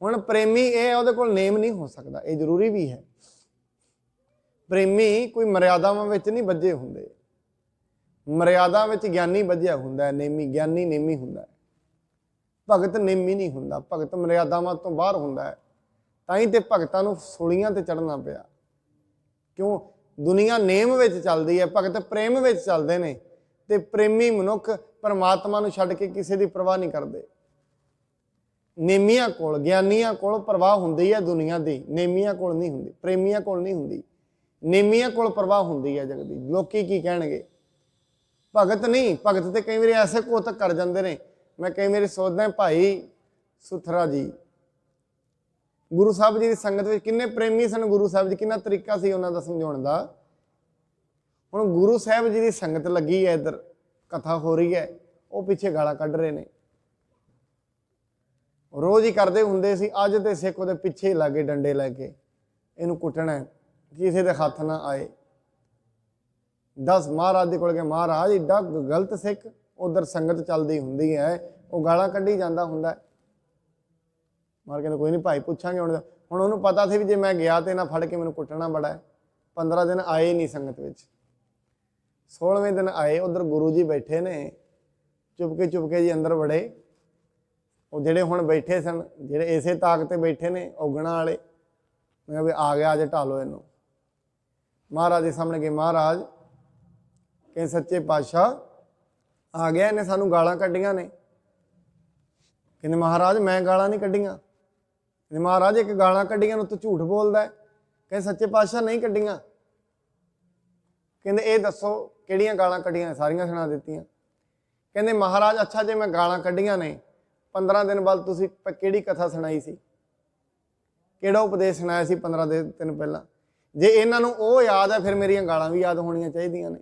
ਹੁਣ ਪ੍ਰੇਮੀ ਇਹ ਉਹਦੇ ਕੋਲ ਨੇਮ ਨਹੀਂ ਹੋ ਸਕਦਾ, ਇਹ ਜ਼ਰੂਰੀ ਵੀ ਹੈ। ਪ੍ਰੇਮੀ ਕੋਈ ਮਰਿਆਦਾਵਾਂ ਵਿੱਚ ਨਹੀਂ ਬੱਝੇ ਹੁੰਦੇ। ਮਰਿਆਦਾ ਵਿੱਚ ਗਿਆਨੀ ਬੱਝਿਆ ਹੁੰਦਾ ਹੈ, ਨੇਮੀ ਗਿਆਨੀ ਨੇਮੀ ਹੁੰਦਾ ਹੈ। ਭਗਤ ਨੇਮੀ ਨਹੀਂ ਹੁੰਦਾ, ਭਗਤ ਮਰਿਆਦਾਵਾਂ ਤੋਂ ਬਾਹਰ ਹੁੰਦਾ ਹੈ। ਤਾਂ ਹੀ ਤੇ ਭਗਤਾਂ ਨੂੰ ਸੂਲੀਆਂ ਤੇ ਚੜ੍ਹਨਾ ਪਿਆ। ਕਿਉਂ? ਦੁਨੀਆ ਨੇਮ ਵਿੱਚ ਚੱਲਦੀ ਹੈ, ਭਗਤ ਪ੍ਰੇਮ ਵਿੱਚ ਚੱਲਦੇ ਨੇ। ਤੇ ਪ੍ਰੇਮੀ ਮਨੁੱਖ ਪਰਮਾਤਮਾ ਨੂੰ ਛੱਡ ਕੇ ਕਿਸੇ ਦੀ ਪਰਵਾਹ ਨਹੀਂ ਕਰਦੇ। ਨੇਮੀਆਂ ਕੋਲ, ਗਿਆਨੀਆਂ ਕੋਲ ਪਰਵਾਹ ਹੁੰਦੀ ਹੈ ਦੁਨੀਆ ਦੀ, ਨੇਮੀਆਂ ਕੋਲ ਨਹੀਂ ਹੁੰਦੀ, ਪ੍ਰੇਮੀਆਂ ਕੋਲ ਨਹੀਂ ਹੁੰਦੀ। ਨੇਮੀਆਂ ਕੋਲ ਪਰਵਾਹ ਹੁੰਦੀ ਹੈ ਜਗ ਦੀ, ਲੋਕੀ ਕੀ ਕਹਿਣਗੇ। ਭਗਤ ਨਹੀਂ, ਭਗਤ ਤੇ ਕਈ ਵਾਰੀ ਐਸੇ ਕੋਤਕ ਕਰ ਜਾਂਦੇ ਨੇ। ਮੈਂ ਕਈ ਵਾਰੀ ਸੋਚਦਾ ਭਾਈ ਸੁਥਰਾ ਜੀ ਗੁਰੂ ਸਾਹਿਬ ਜੀ ਦੀ ਸੰਗਤ ਵਿੱਚ ਕਿੰਨੇ ਪ੍ਰੇਮੀ ਸਨ। ਗੁਰੂ ਸਾਹਿਬ ਜੀ ਕਿੰਨਾ ਤਰੀਕਾ ਸੀ ਉਹਨਾਂ ਦਾ ਸਮਝਾਉਣ ਦਾ। ਹੁਣ ਗੁਰੂ ਸਾਹਿਬ ਜੀ ਦੀ ਸੰਗਤ ਲੱਗੀ ਹੈ, ਇੱਧਰ ਕਥਾ ਹੋ ਰਹੀ ਹੈ, ਉਹ ਪਿੱਛੇ ਗਾਲਾਂ ਕੱਢ ਰਹੇ ਨੇ। ਰੋਜ਼ ਹੀ ਕਰਦੇ ਹੁੰਦੇ ਸੀ, ਅੱਜ ਤੇ ਸਿੱਖ ਉਹਦੇ ਪਿੱਛੇ ਲਾਗੇ ਡੰਡੇ ਲੈ ਕੇ ਇਹਨੂੰ ਕੁੱਟਣਾ ਹੈ, ਕਿਸੇ ਦੇ ਹੱਥ ਨਾ ਆਏ। 10 ਮਹਾਰਾਜ ਦੇ ਕੋਲ ਗਏ, ਮਹਾਰਾਜ ਏਡਾ ਗਲਤ ਸਿੱਖ। ਉਧਰ ਸੰਗਤ ਚੱਲਦੀ ਹੁੰਦੀ ਹੈ, ਉਹ ਗਾਲਾਂ ਕੱਢੀ ਜਾਂਦਾ ਹੁੰਦਾ। ਮਾਰ ਕਹਿੰਦਾ ਕੋਈ ਨਹੀਂ ਭਾਈ ਪੁੱਛਾਂਗੇ। ਹੁਣ ਉਹਨੂੰ ਪਤਾ ਸੀ ਵੀ ਜੇ ਮੈਂ ਗਿਆ ਤੇ ਨਾ ਫੜ ਕੇ ਮੈਨੂੰ ਕੁੱਟਣਾ ਬੜਾ ਹੈ। 15 ਦਿਨ ਆਏ ਨਹੀਂ ਸੰਗਤ ਵਿੱਚ। 16ਵੇਂ ਦਿਨ ਆਏ, ਉਧਰ ਗੁਰੂ ਜੀ ਬੈਠੇ ਨੇ, ਚੁਪਕੇ ਜੀ ਅੰਦਰ ਵੜੇ। ਉਹ ਜਿਹੜੇ ਹੁਣ ਬੈਠੇ ਸਨ, ਜਿਹੜੇ ਇਸੇ ਤਾਕ ਤੇ ਬੈਠੇ ਨੇ ਔਗਣਾ ਵਾਲੇ, ਮੈਂ ਕਿਹਾ ਵੀ ਆ ਗਿਆ, ਅੱਜ ਢਾਲੋ ਇਹਨੂੰ। ਮਹਾਰਾਜ ਦੇ ਸਾਹਮਣੇ ਗਏ। ਮਹਾਰਾਜ ਕਹਿੰਦੇ ਸੱਚੇ ਪਾਤਸ਼ਾਹ ਆ ਗਿਆ, ਇਹਨੇ ਸਾਨੂੰ ਗਾਲਾਂ ਕੱਢੀਆਂ ਨੇ। ਕਹਿੰਦੇ ਮਹਾਰਾਜ ਮੈਂ ਗਾਲਾਂ ਨਹੀਂ ਕੱਢੀਆਂ। ਕਹਿੰਦੇ ਮਹਾਰਾਜ ਇੱਕ ਗਾਲਾਂ ਕੱਢੀਆਂ ਨੂੰ ਤੂੰ ਝੂਠ ਬੋਲਦਾ ਹੈ। ਕਹਿੰਦੇ ਸੱਚੇ ਪਾਤਸ਼ਾਹ ਨਹੀਂ ਕੱਢੀਆਂ। ਕਹਿੰਦੇ ਇਹ ਦੱਸੋ ਕਿਹੜੀਆਂ ਗਾਲਾਂ ਕੱਢੀਆਂ? ਸਾਰੀਆਂ ਸੁਣਾ ਦਿੱਤੀਆਂ। ਕਹਿੰਦੇ ਮਹਾਰਾਜ ਅੱਛਾ ਜੇ ਮੈਂ ਗਾਲਾਂ ਕੱਢੀਆਂ ਨੇ, 15 ਦਿਨ ਬਾਅਦ ਤੁਸੀਂ ਕਿਹੜੀ ਕਥਾ ਸੁਣਾਈ ਸੀ, ਕਿਹੜਾ ਉਪਦੇਸ਼ ਸੁਣਾਇਆ ਸੀ 15 ਦਿਨ ਪਹਿਲਾਂ? ਜੇ ਇਹਨਾਂ ਨੂੰ ਉਹ ਯਾਦ ਹੈ ਫਿਰ ਮੇਰੀਆਂ ਗਾਲਾਂ ਵੀ ਯਾਦ ਹੋਣੀਆਂ ਚਾਹੀਦੀਆਂ ਨੇ।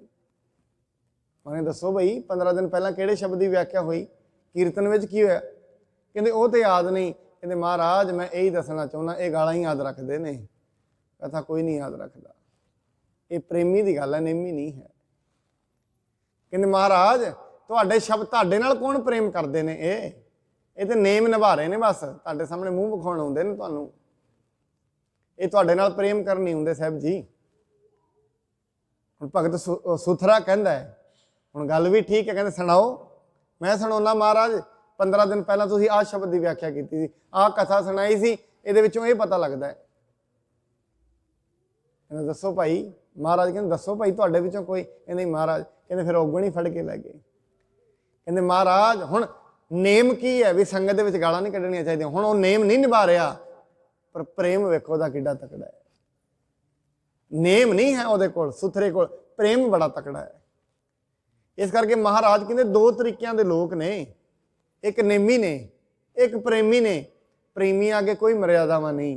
ਉਹਨੇ ਦੱਸੋ ਬਈ 15 ਦਿਨ ਪਹਿਲਾਂ ਕਿਹੜੇ ਸ਼ਬਦ ਦੀ ਵਿਆਖਿਆ ਹੋਈ, ਕੀਰਤਨ ਵਿੱਚ ਕੀ ਹੋਇਆ? ਕਹਿੰਦੇ ਉਹ ਤੇ ਯਾਦ ਨਹੀਂ। ਕਹਿੰਦੇ ਮਹਾਰਾਜ ਮੈਂ ਇਹੀ ਦੱਸਣਾ ਚਾਹੁੰਦਾ, ਇਹ ਗਾਲਾਂ ਹੀ ਯਾਦ ਰੱਖਦੇ ਨੇ, ਕਥਾ ਕੋਈ ਨਹੀਂ ਯਾਦ ਰੱਖਦਾ। ਇਹ ਪ੍ਰੇਮੀ ਦੀ ਗੱਲ ਹੈ, ਨੇਮੀ ਨਹੀਂ ਹੈ। ਕਹਿੰਦੇ ਮਹਾਰਾਜ ਤੁਹਾਡੇ ਸ਼ਬਦ, ਤੁਹਾਡੇ ਨਾਲ ਕੌਣ ਪ੍ਰੇਮ ਕਰਦੇ ਨੇ? ਇਹ ਤੇ ਨੇਮ ਨਿਭਾ ਰਹੇ ਨੇ, ਬਸ ਤੁਹਾਡੇ ਸਾਹਮਣੇ ਮੂੰਹ ਵਿਖਾਉਣ ਆਉਂਦੇ ਨੇ ਤੁਹਾਨੂੰ। ਇਹ ਤੁਹਾਡੇ ਨਾਲ ਪ੍ਰੇਮ ਕਰਨ ਨਹੀਂ ਹੁੰਦੇ ਸਾਹਿਬ ਜੀ। ਹੁਣ ਭਗਤ ਸੁਥਰਾ ਕਹਿੰਦਾ ਹੈ, ਹੁਣ ਗੱਲ ਵੀ ਠੀਕ ਹੈ, ਕਹਿੰਦੇ ਸੁਣਾਓ। ਮੈਂ ਸੁਣਾਉਣਾ ਮਹਾਰਾਜ 15 ਦਿਨ ਪਹਿਲਾਂ ਤੁਸੀਂ ਆਹ ਸ਼ਬਦ ਦੀ ਵਿਆਖਿਆ ਕੀਤੀ ਸੀ, ਆਹ ਕਥਾ ਸੁਣਾਈ ਸੀ, ਇਹਦੇ ਵਿੱਚੋਂ ਇਹ ਪਤਾ ਲੱਗਦਾ ਹੈ। ਕਹਿੰਦੇ ਦੱਸੋ ਭਾਈ। ਮਹਾਰਾਜ ਕਹਿੰਦੇ ਦੱਸੋ ਭਾਈ ਤੁਹਾਡੇ ਵਿੱਚੋਂ ਕੋਈ? ਕਹਿੰਦੇ ਮਹਾਰਾਜ। ਕਹਿੰਦੇ ਫਿਰ ਔਗਣ ਹੀ ਫੜ ਕੇ ਲੈ ਗਏ। ਕਹਿੰਦੇ ਮਹਾਰਾਜ ਹੁਣ ਨੇਮ ਕੀ ਹੈ ਵੀ ਸੰਗਤ ਦੇ ਵਿੱਚ ਗਾਲਾਂ ਨਹੀਂ ਕੱਢਣੀਆਂ ਚਾਹੀਦੀਆਂ। ਹੁਣ ਉਹ ਨੇਮ ਨਹੀਂ ਨਿਭਾ ਰਿਹਾ, ਪਰ ਪ੍ਰੇਮ ਵੇਖੋ ਉਹਦਾ ਕਿੱਡਾ ਤਕੜਾ ਹੈ। ਨੇਮ ਨਹੀਂ ਹੈ ਉਹਦੇ ਕੋਲ, ਸੁਥਰੇ ਕੋਲ ਪ੍ਰੇਮ ਬੜਾ ਤਕੜਾ ਹੈ। ਇਸ ਕਰਕੇ ਮਹਾਰਾਜ ਕਹਿੰਦੇ 2 ਤਰੀਕਿਆਂ ਦੇ ਲੋਕ ਨੇ, ਇੱਕ ਨੇਮੀ ਨੇ, ਇੱਕ ਪ੍ਰੇਮੀ ਨੇ। ਪ੍ਰੇਮੀ ਅੱਗੇ ਕੋਈ ਮਰਿਆਦਾਵਾਂ ਨਹੀਂ।